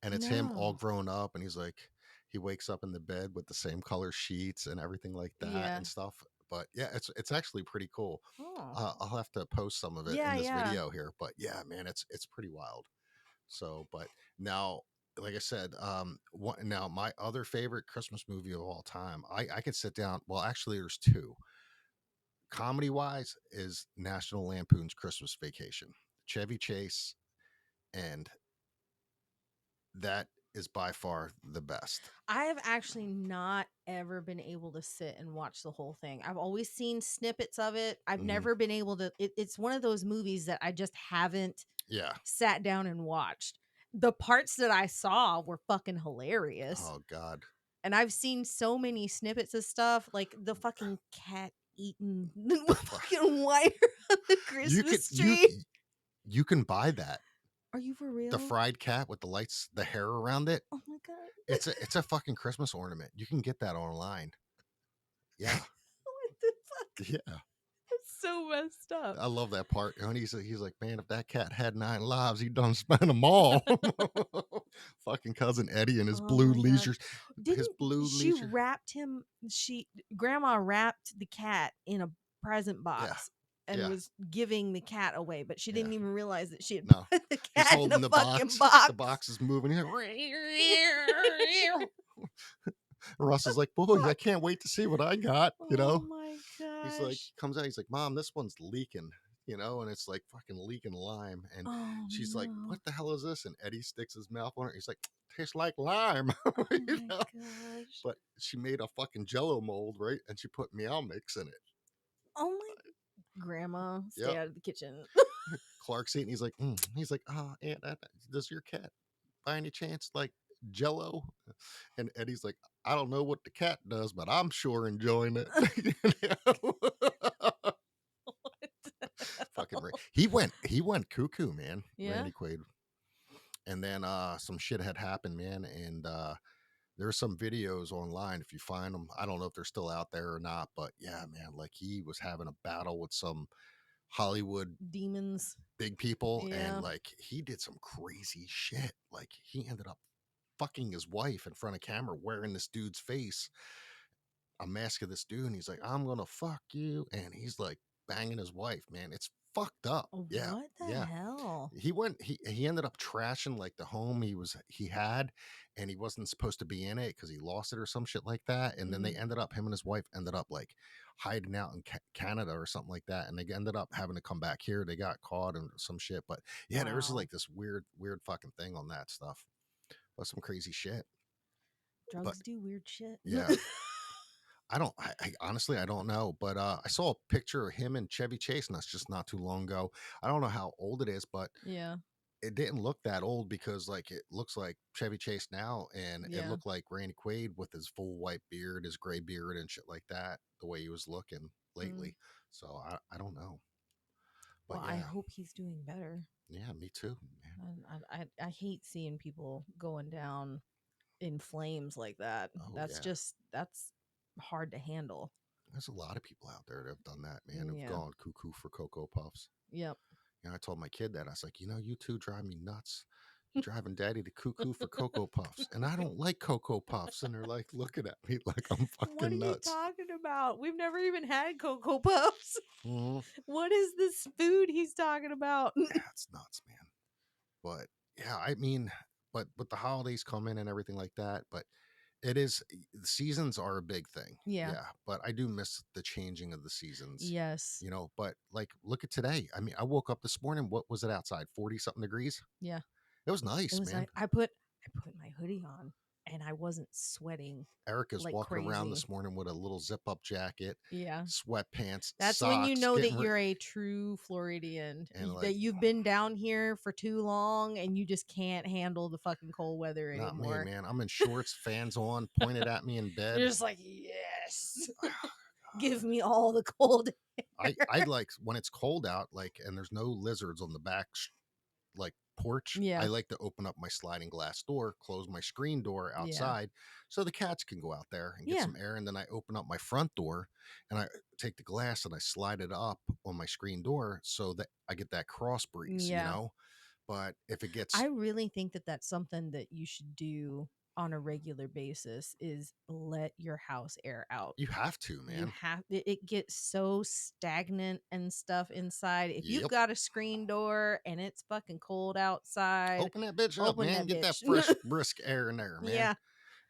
and it's him all No. grown up, and he's like he wakes up in the bed with the same color sheets and everything like that Yeah. and stuff. But yeah, it's actually pretty cool. Oh. I'll have to post some of it in Yeah, this yeah. video here. But yeah, man, it's pretty wild. So, but now, like I said, now my other favorite Christmas movie of all time, I could sit down. Well, actually, there's two. Comedy wise, is National Lampoon's Christmas Vacation. Chevy Chase, and that is by far the best. I have actually not ever been able to sit and watch the whole thing. I've always seen snippets of it. I've Hmm. never been able to. It's one of those movies that I just haven't Yeah. sat down and watched. The parts that I saw were fucking hilarious. Oh God. And I've seen so many snippets of stuff, like the fucking cat eating the fucking wire on the You could Christmas tree. you can buy that, Are you for the real? fried cat with the lights, the hair around it. Oh my god. It's a fucking Christmas ornament. You can get that online. Yeah. What the fuck? Yeah. It's so messed up. I love that part. And he's like, man, if that cat had 9 lives, he'd done spent them all. Fucking cousin Eddie and Oh my god. his Didn't blue she leisure. wrapped him she grandma wrapped the cat in a present Yeah, box and yeah, was giving the cat away, but she yeah. didn't even realize that she had No, put the he's cat in a holding the fucking box. box. The box is moving. He's like, Russ is like, boys, I can't wait to see what I got. Oh my He's like, gosh. comes out. He's like, Mom, this one's leaking. And it's like fucking leaking lime. And Oh she's like, no. what the hell is this? And Eddie sticks his mouth on it. He's like, tastes like lime. Oh you my know? gosh. But she made a fucking Jello mold, right? And she put meow mix in it. Oh my grandma, stay Yep. out of the kitchen. Clark's eating. He's like, Aunt, does your cat by any chance like Jello? And Eddie's like, I don't know what the cat does, but I'm sure enjoying it. Fucking he went cuckoo, man. Yeah. Randy Quaid. And then some shit had happened, man. And there's some videos online if you find them. I don't know if they're still out there or not, but yeah, man, like he was having a battle with some Hollywood Demons. big people, and Yeah. like he did some crazy shit. Like he ended up fucking his wife in front of camera, wearing this dude's face, a mask of this dude, and he's like, I'm gonna fuck you, and he's like banging his wife, man. It's fucked up. Yeah, What the yeah. hell? He ended up trashing like the home he had, and he wasn't supposed to be in it because he lost it or some shit like that. And then they Mm, ended up him and his wife ended up like hiding out in Canada or something like that, and they ended up having to come back here. They got caught and some shit, but yeah, there was wow. like this weird fucking thing on that stuff. But some crazy shit. But Drugs do weird shit. yeah, I honestly I don't know, but I saw a picture of him and Chevy Chase, and that's just not too long ago. I don't know how old it is, but Yeah. it didn't look that old because like it looks like Chevy Chase now, and it Yeah. looked like Randy Quaid with his full white beard, his gray beard, and shit like that. The way he was looking Mm. lately, so I don't know, but Well, I yeah, hope he's doing better. yeah, me too, man. I hate seeing people going down in flames like that. Oh That's yeah, just that's hard to handle. there's a lot of people out there that have done that, man. Who've Yeah. gone cuckoo for Cocoa Puffs. Yep. You know, I told my kid that I was like, you two drive me nuts. You're driving daddy to cuckoo for Cocoa Puffs. And I don't like Cocoa Puffs. And they're like looking at me like I'm What are fucking you nuts. talking about? We've never even had Cocoa Puffs. Mhm. What is this food he's talking about? Yeah, it's nuts, man. But yeah, I mean, but with the holidays coming and everything like that, but the seasons are a big thing. Yeah. Yeah. But I do miss the changing of the seasons, Yes. but like look at today. I mean, I woke up this morning, what was it outside? 40 something degrees? Yeah. It was It nice, was man. like I put my hoodie on and I wasn't sweating Erica's like walking around crazy. this morning with a little zip up jacket, Yeah. sweatpants, That's when you socks, know that you're a true Floridian. and That like, you've been down here for too long and you just can't handle the fucking cold weather not me, anymore. man. I'm in shorts, fans on, pointed at me in You're bed. just like, yes. Give me all the cold I air. like when it's cold out, like, and there's no lizards on the back, like porch. I Yeah. like to open up my sliding glass door, close my screen door Yeah. outside, so the cats can go out there and get Yeah. some air. And then I open up my front door, and I take the glass and I slide it up on my screen door so that I get that cross breeze, Yeah. But if it I gets, really think that that's something that you should do on a regular basis is let your house air out. you have to, You man. have it gets so stagnant and stuff inside. If you've Yep. got a screen door and it's fucking cold outside, Open that bitch up, open man. that Get that bitch. fresh, brisk air in there, man. Yeah.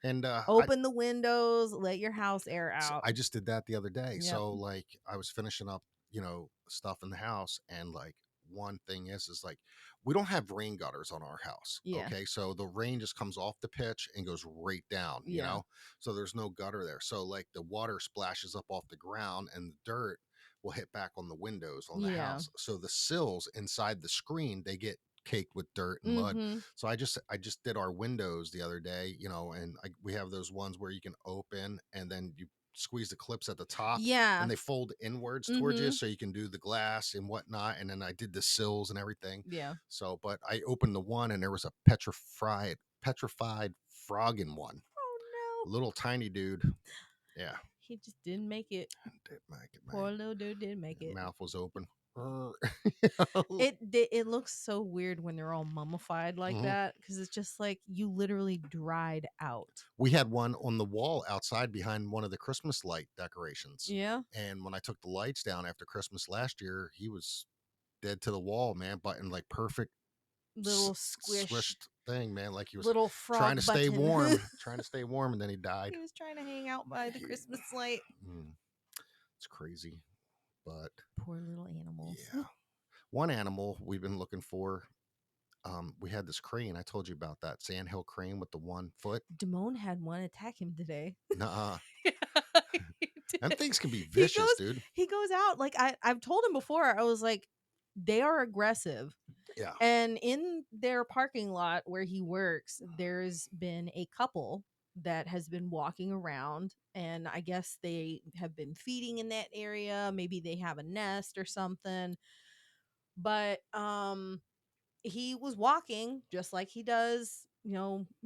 And Open the windows, let your house air so out. I just did that the other day. Yep. So like I was finishing up, stuff in the house, and like one thing is like we don't have rain gutters on our house. Yeah. Okay. So the rain just comes off the pitch and goes right down, Yeah. So there's no gutter there. So like the water splashes up off the ground and the dirt will hit back on the windows on the Yeah. house. So the sills inside the screen, they get caked with dirt and mud. Mhm. So I just did our windows the other day, and we have those ones where you can open and then you squeeze the clips at the top Yeah. and they fold inwards towards you Mhm. so you can do the glass and whatnot. And then I did the sills and everything. Yeah. So, but I opened the one and there was a petrified frog in one. Oh no. Little tiny dude. Yeah. He just didn't make it. My Poor little dude didn't make it. mouth was open. It looks so weird when they're all mummified like Mhm. that because it's just like you literally dried out. We had one on the wall outside behind one of the Christmas light decorations. Yeah. And when I took the lights down after Christmas last year, he was dead to the wall, man, but in like perfect Little squish, swished thing, man. Like he was little trying frog to stay button. warm, and then he died. He was trying to hang out by the Christmas light. Mm, it's crazy, but Poor little animals. yeah. One animal we've been looking for. We had this crane. I told you about that sandhill crane with the 1 foot. Damone had one attack him today. Nuh-uh. Yeah, he Them did. things can be He vicious, goes dude. he goes out like I've told him before. I was like, they are aggressive. Yeah. And in their parking lot where he works, there's been a couple that has been walking around, and I guess they have been feeding in that area. Maybe they have a nest or something. But he was walking just like he does,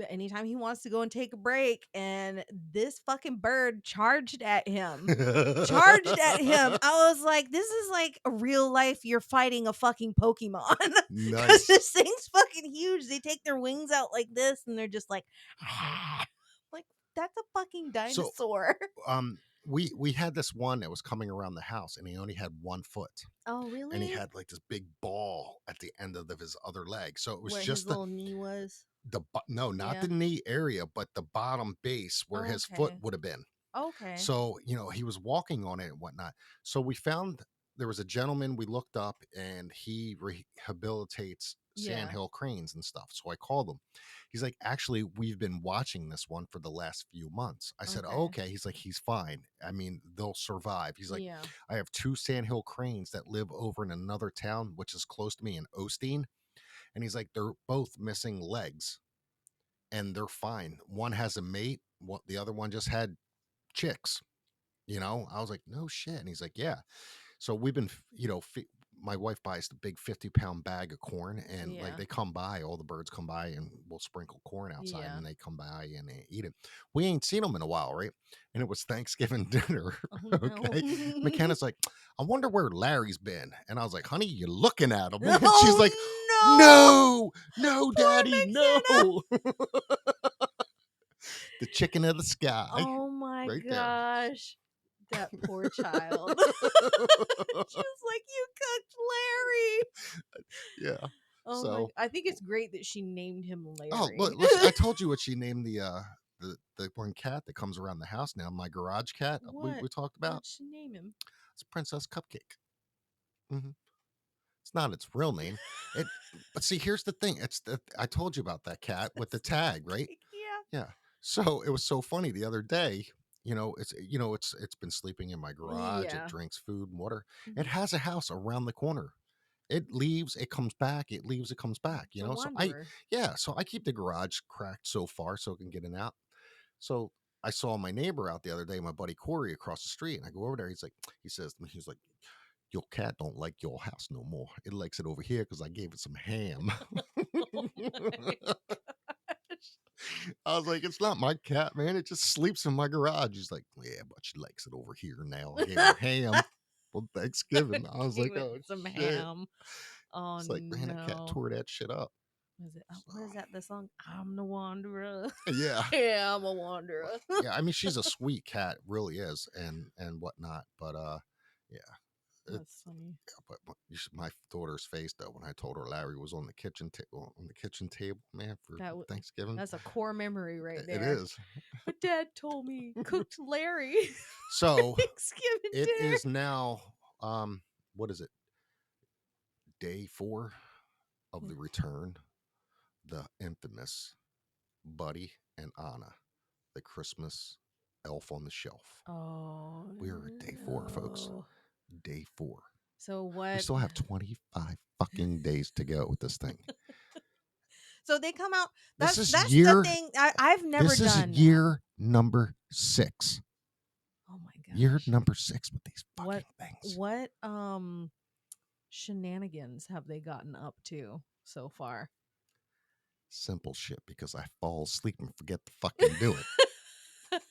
anytime he wants to go and take a break, and this fucking bird charged at him. Charged at him. I was like, this is like a real life you're fighting a fucking Pokemon. Because Nice. this thing's fucking huge. They take their wings out like this and they're just like, like, that's a fucking So, dinosaur. we had this one that was coming around the house, and he only had 1 foot, Oh, and he really? had like this big ball at the end of his other leg. So it was Where his just little knee was? no, not Yeah. the knee area, but the bottom base where his foot Okay. would have been. Okay. So, he was walking on it and whatnot. So we found there was a gentleman we looked up, and he rehabilitates Yeah. sandhill cranes and stuff. So I called him. He's like, actually, we've been watching this one for the last few months. I said, oh, Okay. okay. He's like, he's fine. I mean, they'll survive. He's like, Yeah. I have two sandhill cranes that live over in another town, which is close to me in Osteen. And he's like, they're both missing legs and they're fine. One has a mate, the other one just had chicks. I was like, no shit. And he's like, yeah. So we've been, my wife buys the big 50-pound bag of corn, and like Yeah. they come by, all the birds come by, and we'll sprinkle corn outside, Yeah. and they come by and they eat it. We ain't seen them in a while, right? And it was Thanksgiving dinner. Oh no. Okay. McKenna's like, I wonder where Larry's been. And I was like, honey, you're looking at him. And she's like, Oh no. no, no, Poor daddy, McKenna. no. The chicken of the sky Oh my right there. gosh. That poor child. She was like, "You cooked Larry." Yeah. Oh my! So, I think it's great that she named him oh, Larry. look, I told you what she named the one cat that comes around the house now, my garage cat What? we talked about. What'd she name him? It's Princess Cupcake. Hmm. It's not its real name. It but see, here's the thing. I told you about that cat with the Princess tag, right? Cupcake. Yeah. Yeah. So it was so funny the other day. It's been sleeping in my garage. It Yeah. drinks food and water. It Mhm. has a house around the corner. It leaves, it comes back, it leaves, it comes back, It's a wanderer. so I keep the garage cracked so far so it can get in and out. So I saw my neighbor out the other day, my buddy Corey across the street, and I go over there. He says to me, he's like, your cat don't like your house no more. It likes it over here because I gave it some ham. Oh my gosh. I was like, it's not my cat, man. It just sleeps in my garage. He's like, yeah, but she likes it over here now. I gave her ham for Thanksgiving. I was like, Gave it oh some shit. ham. Oh It's like, man, that cat no. tore that shit up. Was it? So, What is that? The song? I'm the wanderer. yeah. Yeah, I'm a wanderer. Yeah, I mean, she's a sweet cat, really is, and whatnot. But yeah, it, That's funny. but my daughter's face though when I told her Larry was on the kitchen table, man, for That Thanksgiving. that's a core memory right It there. is. My dad told me cooked Larry for So Thanksgiving it dinner. is now. What is it? Day 4 of the return. The infamous Buddy and Anna, the Christmas elf on the shelf. Oh We're at day 4, folks. no. Day 4. So We what? still have 25 fucking days to go with this thing. So they come out. This is That's the year thing I've never this is done that. year number 6. Oh my Year gosh. number 6 with these fucking What things. what shenanigans have they gotten up to so far? Simple shit because I fall asleep and forget to fucking do it.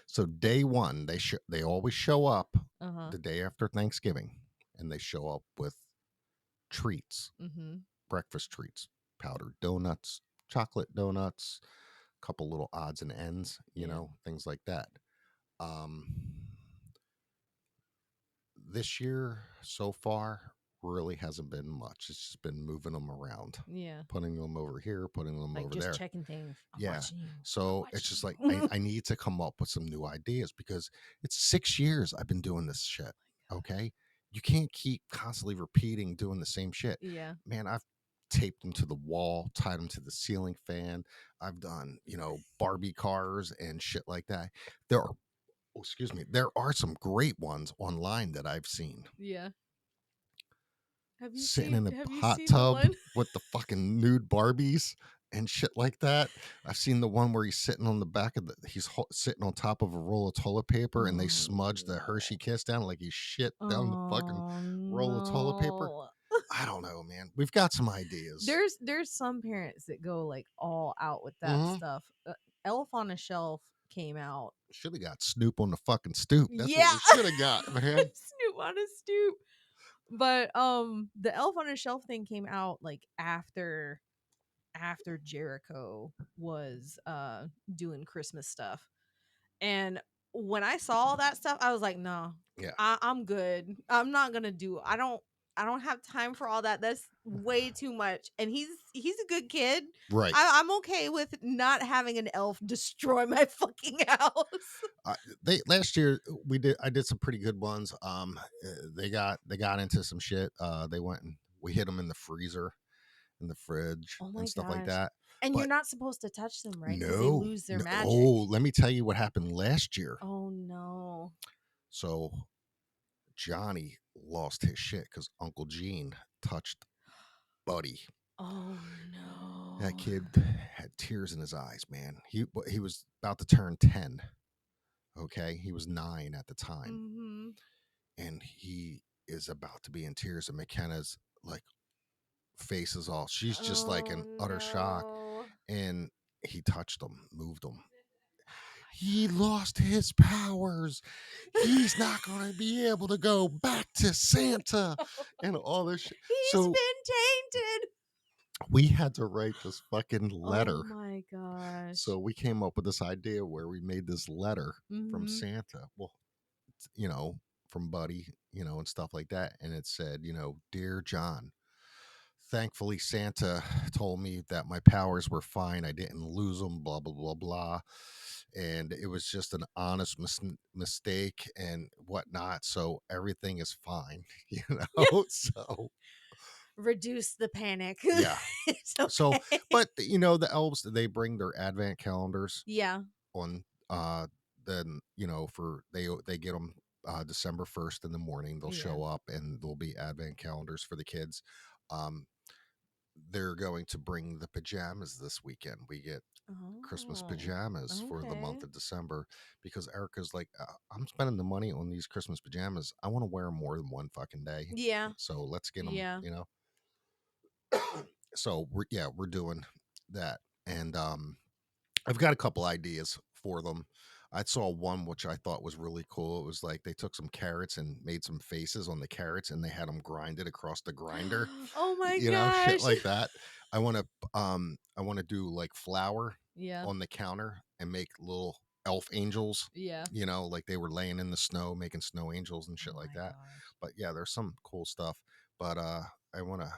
So day 1, they always show up Uh-huh. the day after Thanksgiving, and they show up with treats, Mhm. breakfast treats, powdered donuts, chocolate donuts, a couple little odds and ends, Yeah. things like that. Um, this year so far really hasn't been much. It's just been moving them around, Yeah. putting them over here, putting them Like over just there. checking things. I'm Yeah. watching you. I'm So it's watching just like you. I need to come up with some new ideas because it's 6 years I've been doing this shit. Okay. You can't keep constantly repeating doing the same shit. Yeah. Man, I've taped them to the wall, tied them to the ceiling fan. I've done, Barbie cars and shit like that. There are excuse me, there are some great ones online that I've seen. Yeah. Sitting in a Have you hot seen the tub one? with the fucking nude Barbies and shit like that. I've seen the one where he's sitting on the back of sitting on top of a roll of toilet paper and they Oh smudge the Hershey no. Kiss down like he shit down the fucking Oh roll of toilet paper. no. I don't know, man. We've got some ideas. There's some parents that go like all out with that Mm-hmm. stuff. Elf on a Shelf came out. Should have got Snoop on the fucking stoop. That's what Yeah. we should have got, man. Snoop on a stoop. But the Elf on a Shelf thing came out like after Jericho was doing Christmas stuff. And when I saw all that stuff, I was like, no, Yeah. I'm good. I'm not gonna do. I don't have time for all that. That's way too much. And he's a good kid. Right. I'm okay with not having an elf destroy my fucking house. Uh, they last year I did some pretty good ones. They got into some shit. They went and we hid them in the freezer, in the fridge, Oh and my stuff like gosh. that. And you're But not supposed to touch them, right? Because they no, lose their no. magic. Oh, let me tell you what happened last year. Oh no. So Johnny lost his shit because Uncle Gene touched Buddy. Oh That no. kid had tears in his eyes, man. He was about to turn 10. Okay, he was 9 at the time, Mm-hmm. and he is about to be in tears. And McKenna's like face is all. She's just like Oh in utter shock. no. And he touched him, moved him. He lost his powers. He's not going to be able to go back to Santa and all this shit. He's So been tainted. we had to write this fucking Oh letter. my gosh. So we came up with this idea where we made this letter from Mm-hmm. Santa. Well, you know, from Buddy, and stuff like that. And it said, Dear John, thankfully Santa told me that my powers were fine. I didn't lose them, blah, blah, blah, blah. And it was just an honest mistake and whatnot. So everything is fine, So, Reduce the panic. yeah. It's So, okay. but the elves, they bring their advent calendars Yeah. on then for they get them December 1st in the morning. They'll Yeah. show up and there'll be advent calendars for the kids. um they're going to bring the pajamas this weekend. We get Christmas Oh. pajamas for the Okay. month of December because Erica's like, I'm spending the money on these Christmas pajamas. I want to wear them more than one fucking day. Yeah. So let's get them, Yeah. So we're doing that. And I've got a couple ideas for them. I saw one which I thought was really cool. It was like they took some carrots and made some faces on the carrots and they had them grinded across the grinder, Oh my shit gosh. like that. I want to do like flour Yeah. on the counter and make little elf angels, Yeah. like they were laying in the snow making snow angels and shit Oh like my that. gosh. But yeah, there's some cool stuff. But I want to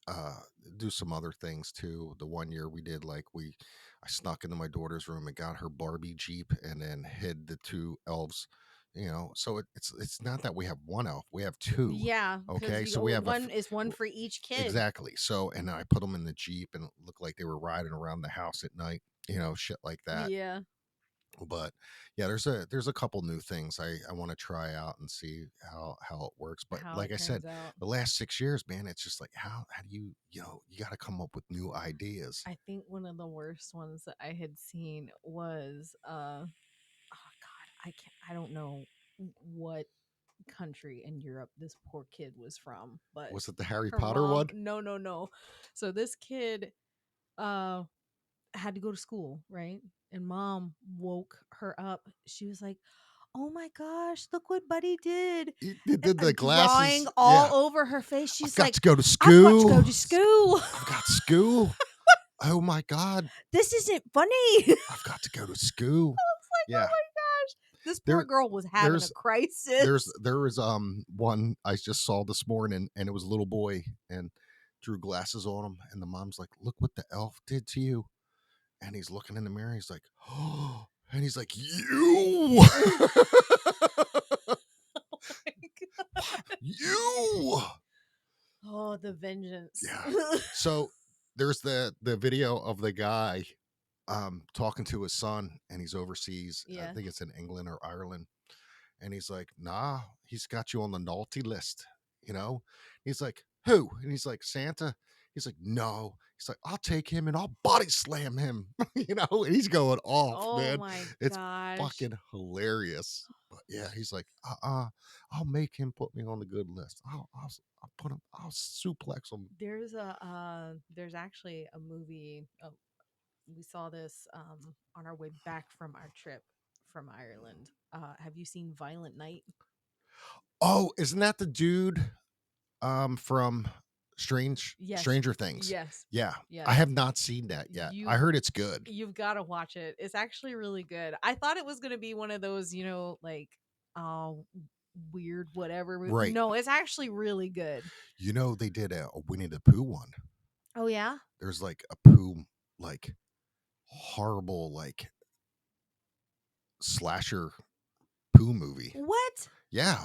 uh do some other things too. The one year we did like I snuck into my daughter's room and got her Barbie Jeep and then hid the two elves, so it's not that we have one elf, we have two. Yeah, because Okay, you so we go have one is one for each kid. exactly. So and I put them in the Jeep and it looked like they were riding around the house at night, shit like that. Yeah. But yeah, there's a couple new things I want to try out and see how it works. But How like it I said, turns out. the last 6 years, man, it's just like how do you got to come up with new ideas. I think one of the worst ones that I had seen was oh god, I don't know what country in Europe this poor kid was from, but Was it the Harry her Potter mom, one? no, no, no. So this kid uh had to go to school, right? And mom woke her up. She was like, "Oh my gosh, look what Buddy did." They did the Drawing glasses. all Yeah, over her face. I've She's got like, to go to "I've got to school. go to school. I've got school. Oh my god, This isn't funny." I've got to go to school. Like, oh Yeah, my gosh. This poor there girl was having a there's crisis. there was one I just saw this morning, and it was a little boy and drew glasses on him, and the mom's like, "Look what the elf did to you," and he's looking in the mirror. He's like, "Oh," and he's like, "You, Oh my God. you." Oh, the vengeance. Yeah. So there's the video of the guy talking to his son, and he's overseas. I Yeah. think it's in England or Ireland. And he's like, nah, he's got you on the naughty list, you know? He's like, who? And he's like, Santa. He's like, no. He's like, I'll take him and I'll body slam him, and he's going off, Oh man. my It's gosh. fucking hilarious. But yeah, he's like, I'll make him put me on the good list. I'll put him, I'll suplex him. There's actually a movie. Oh, we saw this on our way back from our trip from Ireland. Have you seen Violent Night? Oh, isn't that the dude from Yes. Stranger Things. Yes. Yeah, I Yes. have not seen that yet. I You heard it's good. you've got to watch it. It's actually really good. I thought it was going to be one of those, like uh weird whatever. Right. No, it's actually really good. They did a Winnie the Pooh one. Oh yeah? There's like a Pooh, like horrible, like slasher Pooh movie. What? Yeah.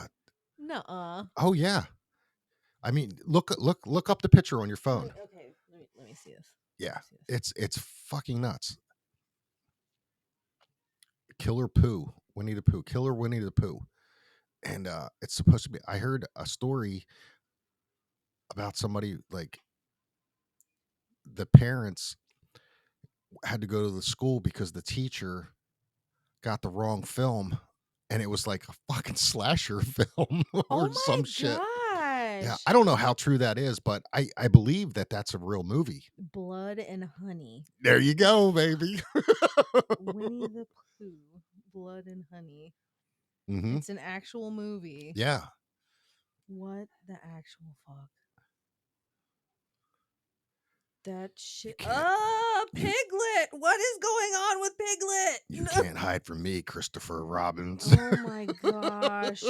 Nuh-uh. Oh yeah. I mean, look up the picture on your phone. Okay, let me see this. Let Yeah. me see this. It's fucking nuts. Killer Pooh, Winnie the Pooh, Killer Winnie the Pooh. And it's supposed to be, I heard a story about somebody, like the parents had to go to the school because the teacher got the wrong film, and it was like a fucking slasher film Oh or some my shit. Yeah, gosh. I don't know how true that is, but I believe that that's a real movie. Blood and Honey. There you go, baby. Winnie the Pooh. Blood and Honey. Hmm. It's an actual movie. Yeah, What the actual fuck? That you shit. can't you Piglet. What is going on with Piglet? you can't hide from me, Christopher Robbins. Oh my gosh.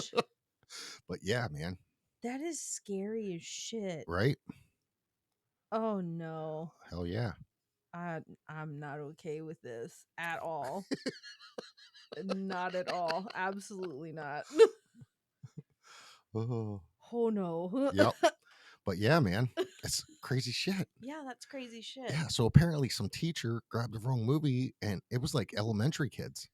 But yeah, man, That is scary as shit. right? Oh no. Hell yeah. I'm not okay with this at all. Not at all. Absolutely not. Oh, Oh no. yep. But yeah, man, it's crazy shit. Yeah, that's crazy shit. Yeah, so apparently some teacher grabbed the wrong movie, and it was like elementary kids.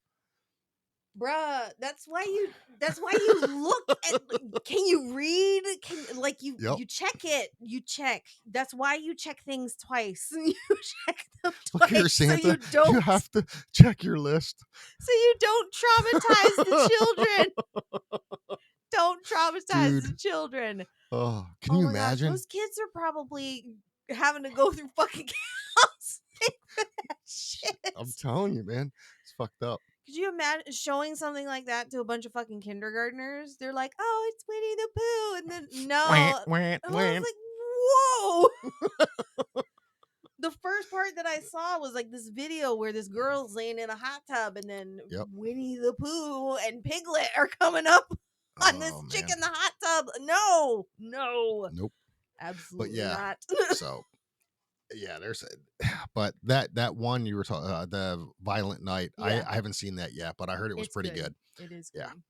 Bruh, that's why you look at, can you read? Can, like, you Yep. you check it. You check. That's why you check things twice. You check them Look here, twice so you Santa. You don't have to check your list. traumatize the children. Don't traumatize Dude. the children. Oh, can Oh you my gosh, imagine? those kids are probably having to go through fucking counseling for that shit. I'm telling you, man. It's fucked up. Could you imagine showing something like that to a bunch of fucking kindergartners? They're like, "Oh, it's Winnie the Pooh," and then Wah, no, wah, and I was wah. like, "Whoa!" The first part that I saw was like this video where this girl's laying in a hot tub, and then Yep. Winnie the Pooh and Piglet are coming up on this Oh, chick man. in the hot tub. No, no, Nope. But absolutely yeah, not. so yeah, there's but that one you were talking, the Violent Night. Yeah, I haven't seen that yet, but I heard it was it's pretty good. good. It is Yeah. good.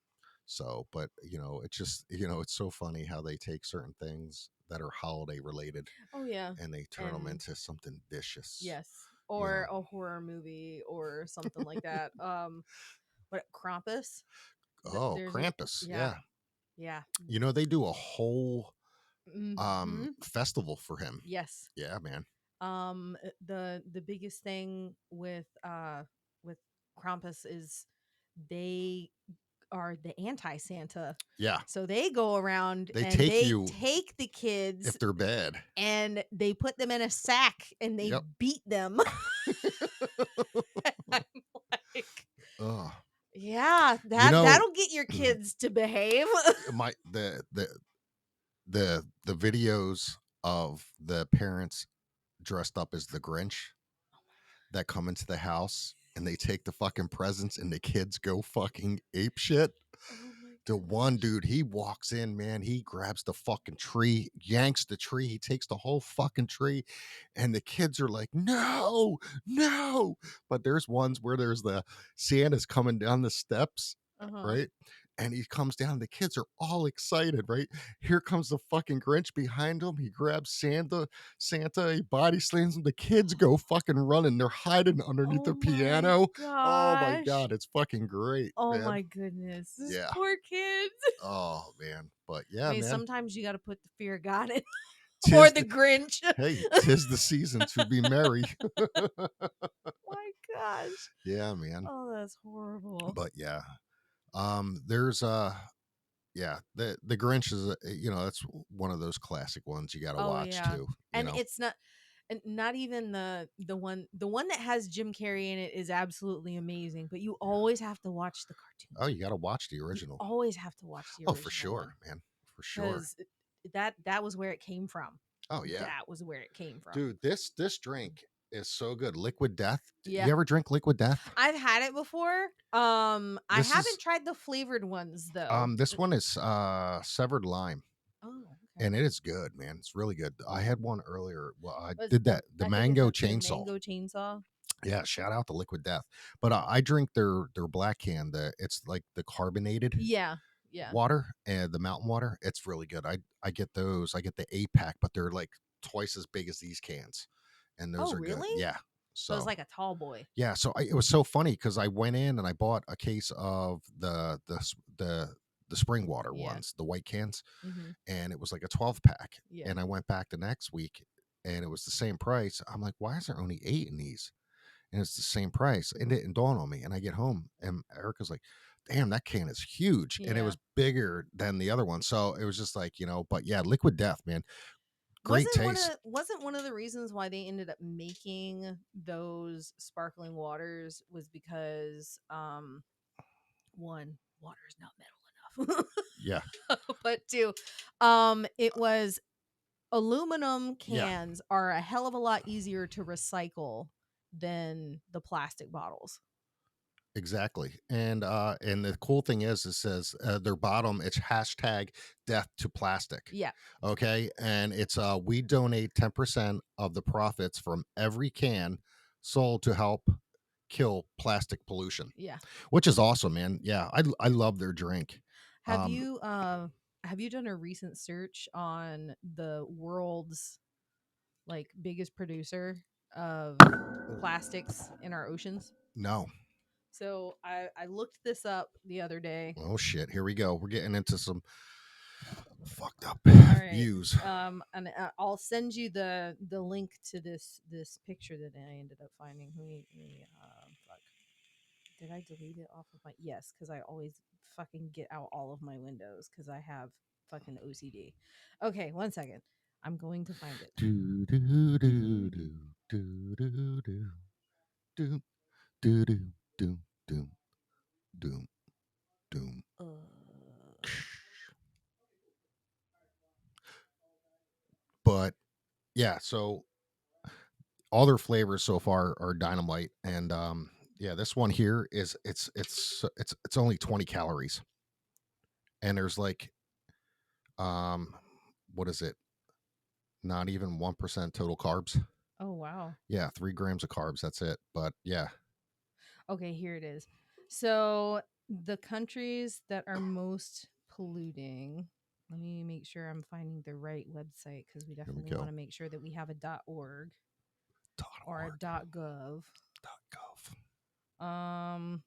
So, but it's just it's so funny how they take certain things that are holiday related Oh yeah, and they turn them and into something vicious. yes, You know. or a horror movie or something like that. What, Krampus? Oh, There's a, Krampus. yeah, Yeah. yeah. They do a whole Hmm. festival for him. Yes. Yeah, man. The biggest thing with Krampus is they are the anti-Santa. Yeah. So they go around They and take they you take the kids if they're bad. and they put them in a sack and they Yep. beat them. I'm like, Oh. yeah, You know, that'll get your kids to behave. my the videos of the parents dressed up as the Grinch that come into the house and they take the fucking presents and the kids go fucking ape shit. Oh my The one gosh. dude, he walks in, man, he grabs the fucking tree, yanks the tree, he takes the whole fucking tree, and the kids are like, no, no. But there's ones where there's the Santa's coming down the steps, Uh-huh. right? And he comes down, the kids are all excited, right? Here comes the fucking Grinch behind him. He grabs Santa, he body slams him. The kids go fucking running. They're hiding underneath Oh the my piano. Oh my gosh. god, it's fucking great, Oh man. my goodness. This Yeah. poor kids. Oh man, but I yeah, mean, man. sometimes you got to put the fear of God in, or Tis the the Grinch. tis the season to be merry. My gosh. Yeah, man. Oh, that's horrible. But yeah, there's yeah, the Grinch is that's one of those classic ones you got to Oh watch yeah. too. And it's not, and not even the one that has Jim Carrey in it is absolutely amazing, but you always have to watch the cartoon Oh, one. you got to watch the You original. always have to watch the Oh, for original sure, one man, for sure. because that was where it came from. Oh yeah, That was where it came from. dude. This drink is so good. Liquid Death. Yeah. You ever drink Liquid Death? I've had it before. I This haven't is tried the flavored ones though. this one is severed lime. Oh, okay. And it is good, man. It's really good. I had one earlier. Well, I Was did the the I think it's mango the chainsaw. mango chainsaw. Yeah, shout out to Liquid Death. But I drink their black can. It's like the carbonated Yeah. Yeah. water and the mountain water. It's really good. I get those. I get the 8 pack, but they're like twice as big as these cans, and those Oh, are good. really? Yeah. So it's So like a tall boy. yeah, so it was so funny because I went in and I bought a case of the spring water Yeah. ones, the white cans, Mhm. and it was like a 12 pack. Yeah. And I went back the next week and it was the same price. I'm like, why is there only 8 in these? And it's the same price. It didn't dawn on me. And I get home and Erica's like, damn, that can is huge. And it Yeah. was bigger than the other one. So it was just like, but yeah, Liquid Death, man. Great taste. Wasn't one of the reasons why they ended up making those sparkling waters was because one, water is not metal enough. Yeah. But two, it was aluminum Yeah. cans are a hell of a lot easier to recycle than the plastic bottles. Exactly. And the cool thing is it says their bottom, it's hashtag death to plastic. Yeah. Okay. And it's we donate 10% of the profits from every can sold to help kill plastic pollution, Yeah. which is awesome, man. Yeah, I love their drink. Have Um, you uh have you done a recent search on the world's like biggest producer of plastics in our oceans? no. So I looked this up the other day. Oh shit, here we go. We're getting into some fucked up All right. views. And I'll send you the link to this picture that I ended up finding. Fuck. Did I delete it off of my? Yes, because I always fucking get out all of my windows because I have fucking OCD. Okay, 1 second. I'm going to find it. Do do do do do do do do do do do do do do. Uh, But yeah, so all their flavors so far are dynamite, and yeah, this one here is it's only 20 calories, and there's like um what is it? Not even 1% total carbs. oh wow. Yeah, 3 grams of carbs. That's it. But yeah, Okay, here it is. So the countries that are most polluting. Let me make sure I'm finding the right website because we here we definitely want go. to make sure that we have a .org or a .org, .gov. .gov. Um,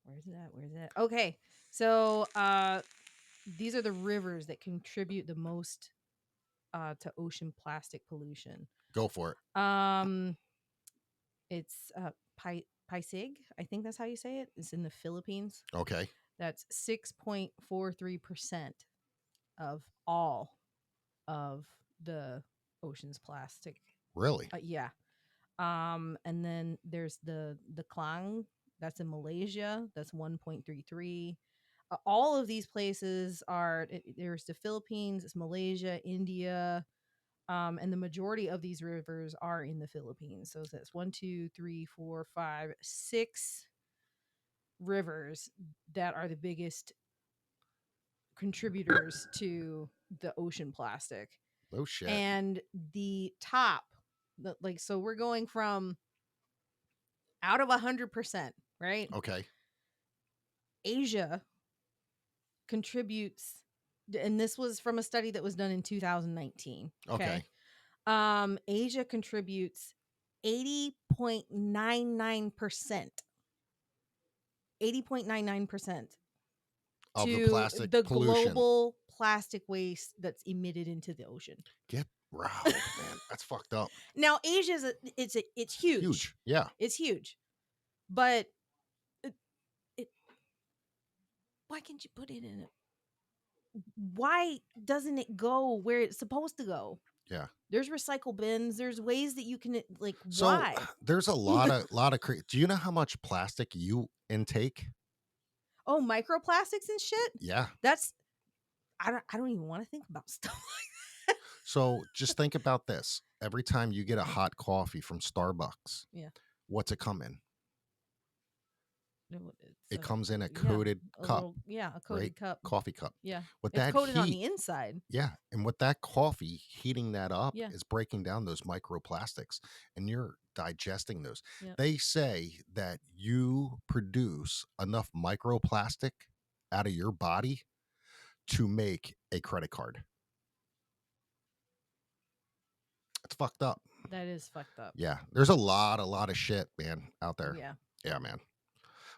where's that? Where's that? Okay, so these are the rivers that contribute the most to ocean plastic pollution. Go for it. Um, it's Pasig, I think that's how you say it. It's in the Philippines. Okay. That's 6.43% of all of the ocean's plastic. Really? Yeah. And then there's the Klang, that's in Malaysia. That's 1.33. All of these places are there's the Philippines, it's Malaysia, India, and the majority of these rivers are in the Philippines. So that's 6 rivers that are the biggest contributors to the ocean plastic. Oh shit. And the top, like, so we're going from out of 100%, right? Okay. Asia contributes, and this was from a study that was done in 2019. Okay. Okay. Asia contributes 80.99%. 80.99% Of the to plastic the pollution. global plastic waste that's emitted into the ocean. Get routed, man. That's fucked up. Now, Asia's it's huge. Huge. Yeah. It's huge. But it, it why can't you put it in it? Why doesn't it go where it's supposed to go? Yeah. There's recycle bins. There's ways that you can like. So Why? there's a lot of do you know how much plastic you intake? Oh, microplastics and shit. Yeah. That's I don't even want to think about stuff like So just think about this. Every time you get a hot coffee from Starbucks, Yeah. what's it come in? No, it's It comes in a yeah, coated a cup, little yeah, a right? coated cup. Coffee cup. Yeah. With It's that coated on heat, the inside. yeah, and with that coffee heating that up Yeah. is breaking down those microplastics and you're digesting those. Yeah. They say that you produce enough microplastic out of your body to make a credit card. It's fucked up. That is fucked up. Yeah, there's a lot of shit, man, out there. Yeah. Yeah, man.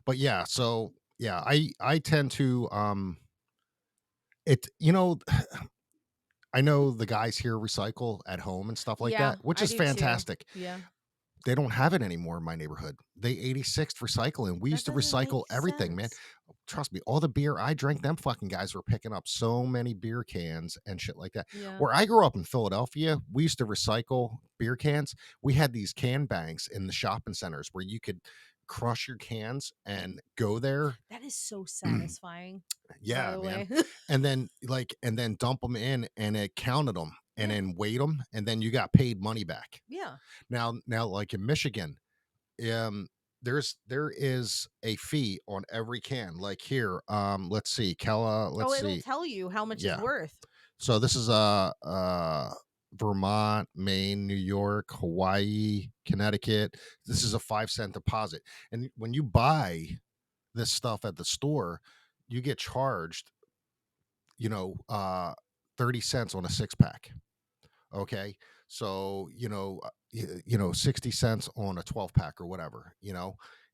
But yeah, so yeah, I tend to it I know the guys here recycle at home and stuff like Yeah, that, which I is do too. fantastic. Yeah. They don't have it anymore in my neighborhood. They 86th recycling. We That used to doesn't make recycle everything, man. sense. Trust me, all the beer I drank, them fucking guys were picking up so many beer cans and shit like that. Yeah. Where I grew up in Philadelphia, we used to recycle beer cans. We had these can banks in the shopping centers where you could crush your cans and go there. That is so satisfying, by Yeah, the man. way. And then dump them in and it counted them and Yeah. then weighed them and then you got paid money back. Yeah. Now, like in Michigan, um, there is a fee on every can. Like here, let's see, Oh, let's it'll see, tell you how much it's yeah. worth. So this is Vermont, Maine, New York, Hawaii, Connecticut. This is a 5 cent deposit, and when you buy this stuff at the store, you get charged, you know, 30 cents on a 6 pack. Okay. So, 60 cents on a 12 pack or whatever.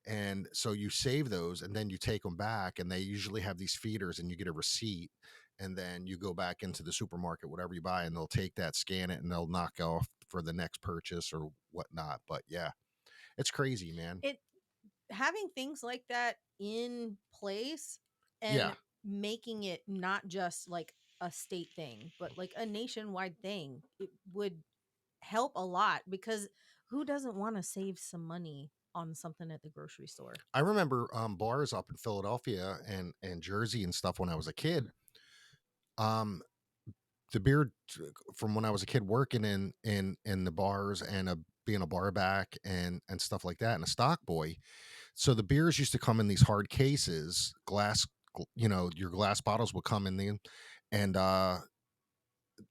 And so you save those and then you take them back and they usually have these feeders and you get a receipt and then you go back into the supermarket, whatever you buy, and they'll take that, scan it, and they'll knock off for the next purchase or whatnot. But yeah, it's crazy, man. It having things like that in place Yeah. and making it not just like a state thing, but like a nationwide thing, it would help a lot because who doesn't want to save some money on something at the grocery store? I remember bars up in Philadelphia and Jersey and stuff when I was a kid. Um, the beer from when I was a kid working in the bars and being a bar back and stuff like that and a stock boy. So the beers used to come in these hard cases, your glass bottles would come in the and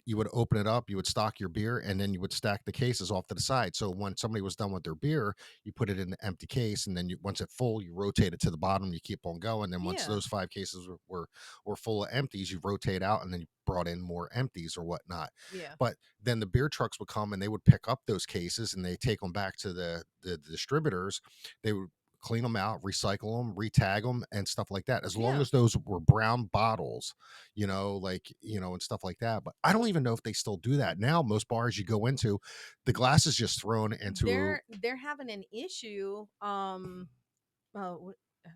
you would open it up, you would stock your beer, and then you would stack the cases off to the side. So when somebody was done with their beer, you put it in an empty case, and then once it's full, you rotate it to the bottom. You keep on going. Then once Yeah. those 5 cases were full of empties, you rotate out, and then you brought in more empties or whatnot. Yeah. But then the beer trucks would come and they would pick up those cases and they take them back to the distributors. They would clean them out, recycle them, retag them, and stuff like that. As long Yeah. as those were brown bottles, and stuff like that. But I don't even know if they still do that now. Most bars you go into, the glass is just thrown into. They're having an issue. What,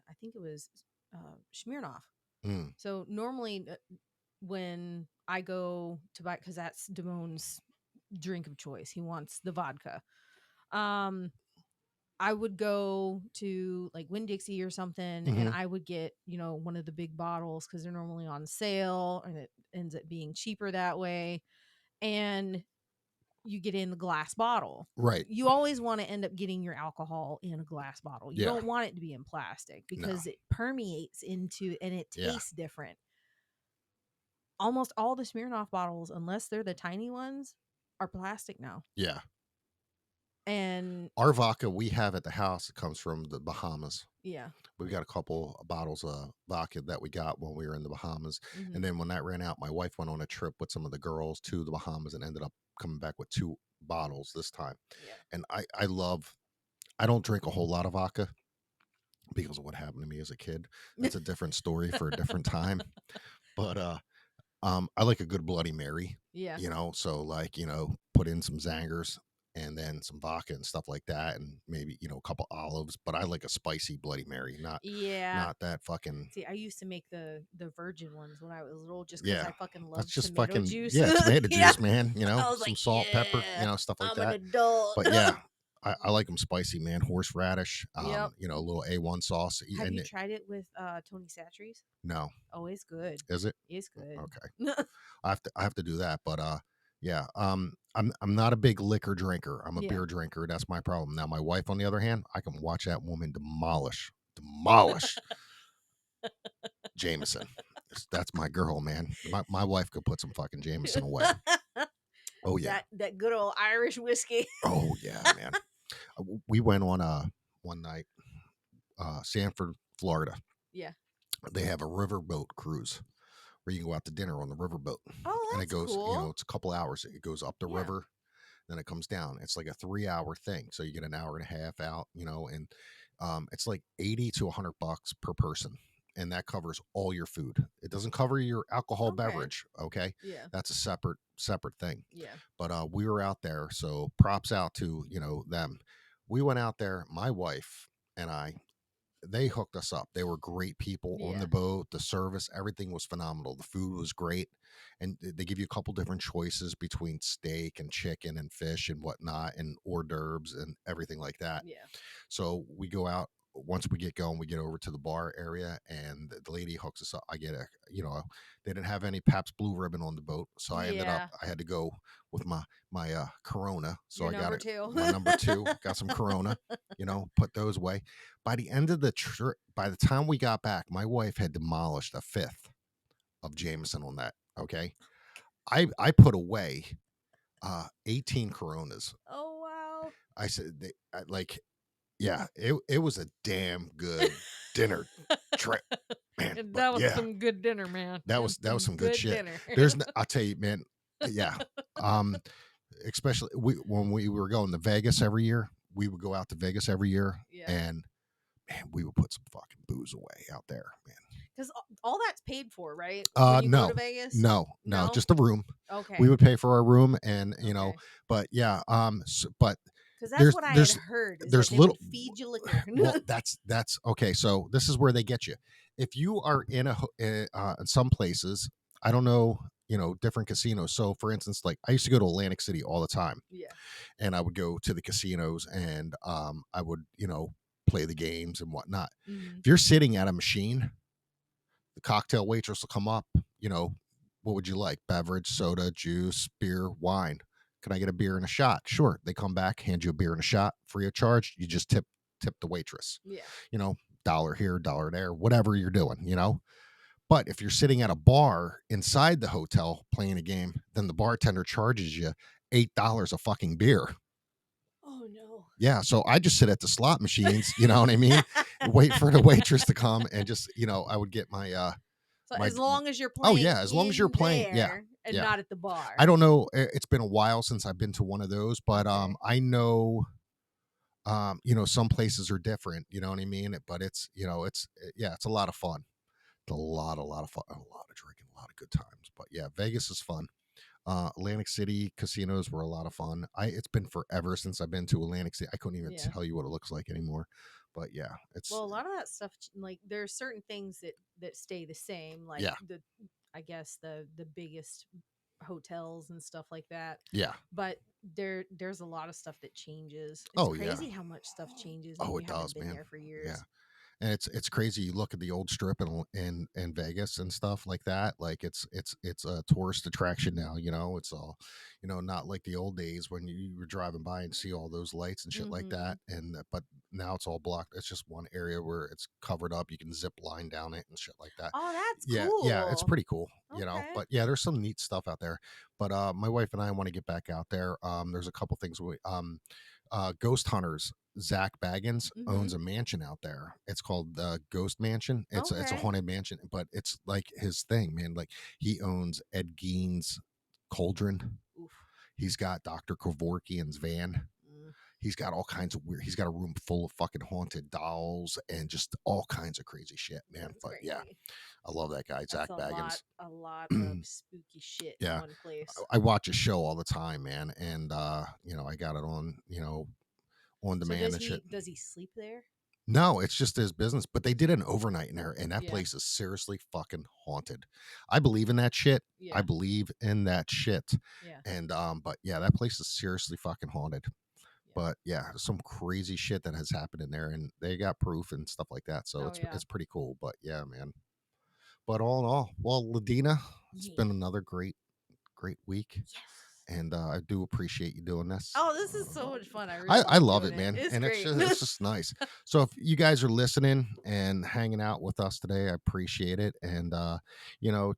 I think it was Smirnoff. Mm, So normally, when I go to buy, because that's Damone's drink of choice, he wants the vodka. Um, I would go to like Winn Dixie or something, and hmm I would get one of the big bottles because they're normally on sale, and it ends up being cheaper that way. And you get in the glass bottle. right. You always want to end up getting your alcohol in a glass bottle. You Yeah. don't want it to be in plastic No. because it permeates into and it Yeah. tastes different. Almost all the Smirnoff bottles, unless they're the tiny ones, are plastic now. Yeah. And Our vodka we have at the house, it comes from the Bahamas. yeah. We got a couple of bottles of vodka that we got when we were in the Bahamas. Mhm. And then when that ran out, my wife went on a trip with some of the girls to the Bahamas and ended up coming back with 2 bottles this time. Yeah. And I don't drink a whole lot of vodka because of what happened to me as a kid. That's a different story for a different time. But I like a good Bloody Mary, Yeah. so like, put in some Zangers and then some vodka and stuff like that, and maybe, a couple olives. But I like a spicy Bloody Mary, not Yeah. not that fucking. See, I used to make the virgin ones when I was little just because Yeah. I fucking That's loved just tomato fucking, juice. yeah, tomato Yeah. juice, man, I was some like, salt, pepper, yeah, stuff like I'm an that. adult. But yeah, I like them spicy, man. Horseradish, Yep. a little A1 sauce. Have you And tried it with Tony Satchery's? no, Oh, it's good. is it? It's good. Okay. I have to do that. But Yeah. I'm not a big liquor drinker. I'm a Yeah. beer drinker. That's my problem. Now, my wife, on the other hand, I can watch that woman demolish Jameson. That's my girl, man. My wife could put some fucking Jameson away. Oh yeah. That good old Irish whiskey. Oh yeah, man. We went on one night, Sanford, Florida. Yeah. They have a riverboat cruise where you can go out to dinner on the riverboat, Oh, and it that's goes, cool. it's a couple hours. It goes up the Yeah. river, then it comes down. It's like a 3 hour thing, so you get an hour and a half out, and it's like 80 to $100 per person, and that covers all your food. It doesn't cover your alcohol Okay. beverage. Okay, Yeah. that's a separate thing. Yeah. But we were out there, so props out to them. We went out there, my wife and I. They hooked us up. They were great people on the Yeah. boat. The service, everything was phenomenal. The food was great, and they give you a couple different choices between steak and chicken and fish and whatnot, and hors d'oeuvres and everything like that. Yeah. So we go out. Once we get going, we get over to the bar area, and the lady hooks us up. I get they didn't have any Pabst Blue Ribbon on the boat, so Yeah. I had to go with my Corona. So Your I got number it, two. my number two, got some Corona, put those away. By the end of the trip, by the time we got back, my wife had demolished a fifth of Jameson on that. Okay, I put away 18 Coronas. Oh wow. I said, yeah, it was a damn good dinner trip, man. And But that was yeah, some good dinner, man. that was That's some some good good shit. dinner. I'll tell you, man. Yeah, um, especially when we were going to Vegas every year. We would go out to Vegas every year, Yeah. and man, we would put some fucking booze away out there, man. Because all that's paid for, right? When you go to No, Vegas? no, No? just a room. We Okay. would pay for our room, and Okay. but yeah, but Because that's there's what I had there's heard is that there's they would little. feed you liquor. Well, that's okay. So this is where they get you. If you are in some places, I don't know, different casinos. So for instance, like I used to go to Atlantic City all the time, Yeah. and I would go to the casinos, and I would play the games and whatnot. Hmm. If you're sitting at a machine, the cocktail waitress will come up, you know, what would you like? Beverage, soda, juice, beer, wine. Can I get a beer and a shot? Sure. They come back, hand you a beer and a shot free of charge. You just tip the waitress. Yeah. You know, dollar here, dollar there, whatever you're doing. But if you're sitting at a bar inside the hotel playing a game, then the bartender charges you $8 a fucking beer. Oh no. Yeah, so I just sit at the slot machines, you know what I mean? Wait for the waitress to come, and just, I would get So my as long as you're oh playing yeah, as long as you're in playing, yeah, there and yeah. not at the I bar. don't know, it's been a while since I've been to one of those, but Okay. I know, some places are different, you know what I mean? But yeah, it's a lot of fun. It's a lot of fun, a lot of drinking, a lot of good times. But yeah, Vegas is fun. Atlantic City casinos were a lot of fun. It's been forever since I've been to Atlantic City. I couldn't even Yeah. tell you what it looks like anymore. But yeah, it's Well, a lot of that stuff, like there are certain things that stay the same, like yeah, I guess the biggest hotels and stuff like that. yeah. But there's a lot of stuff that changes. It's Oh yeah. crazy how much stuff changes when Oh, you it haven't does, been man. there for Yeah. years. And it's crazy. You look at the old strip in Vegas and stuff like that. Like it's a tourist attraction now. It's all, not like the old days when you were driving by and see all those lights and shit like Hmm. that. And but now it's all blocked. It's just one area where it's covered up. You can zip line down it and shit like that. Oh, that's Yeah, yeah, it's cool. pretty cool. Okay. But yeah, there's some neat stuff out there. But my wife and I want to get back out there. There's a couple things Ghost Hunters. Zach Baggins Hmm. owns a mansion out there. It's called the Ghost Mansion. It's a Okay. haunted mansion, but it's like his thing, man. Like he owns Ed Gein's cauldron. Oof. He's got Dr. Kevorkian's van. Mm, He's got all kinds of weird. He's got a room full of fucking haunted dolls and just all kinds of crazy shit, man. that's But yeah, crazy. I love that guy, That's Zach Baggins. a lot of spooky shit in Yeah, one place. I watch his show all the time, man, and I got it on, on So demand and shit. does he sleep there? No, it's just his business. But they did an overnight in there, and that Yeah. place is seriously fucking haunted. I believe in that shit. I Yeah. believe in that shit. Yeah. And but yeah, that place is seriously fucking haunted. Yeah. But yeah, there's some crazy shit that has happened in there, and they got proof and stuff like that. So Oh it's yeah. it's pretty cool. But yeah, man. But all in all, well, Ladina, it's Yeah. been another great week, Yes. and I do appreciate you doing this. Oh, this is so much fun. I I really I love love doing it, it. man, It's and great. it's just nice. So if you guys are listening and hanging out with us today, I appreciate it, and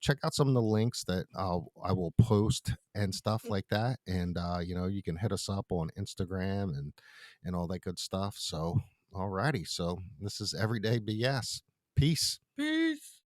check out some of the links that I will post and stuff like that, and you can hit us up on Instagram and all that good stuff. So, alrighty, so this is Everyday BS. Peace. Peace.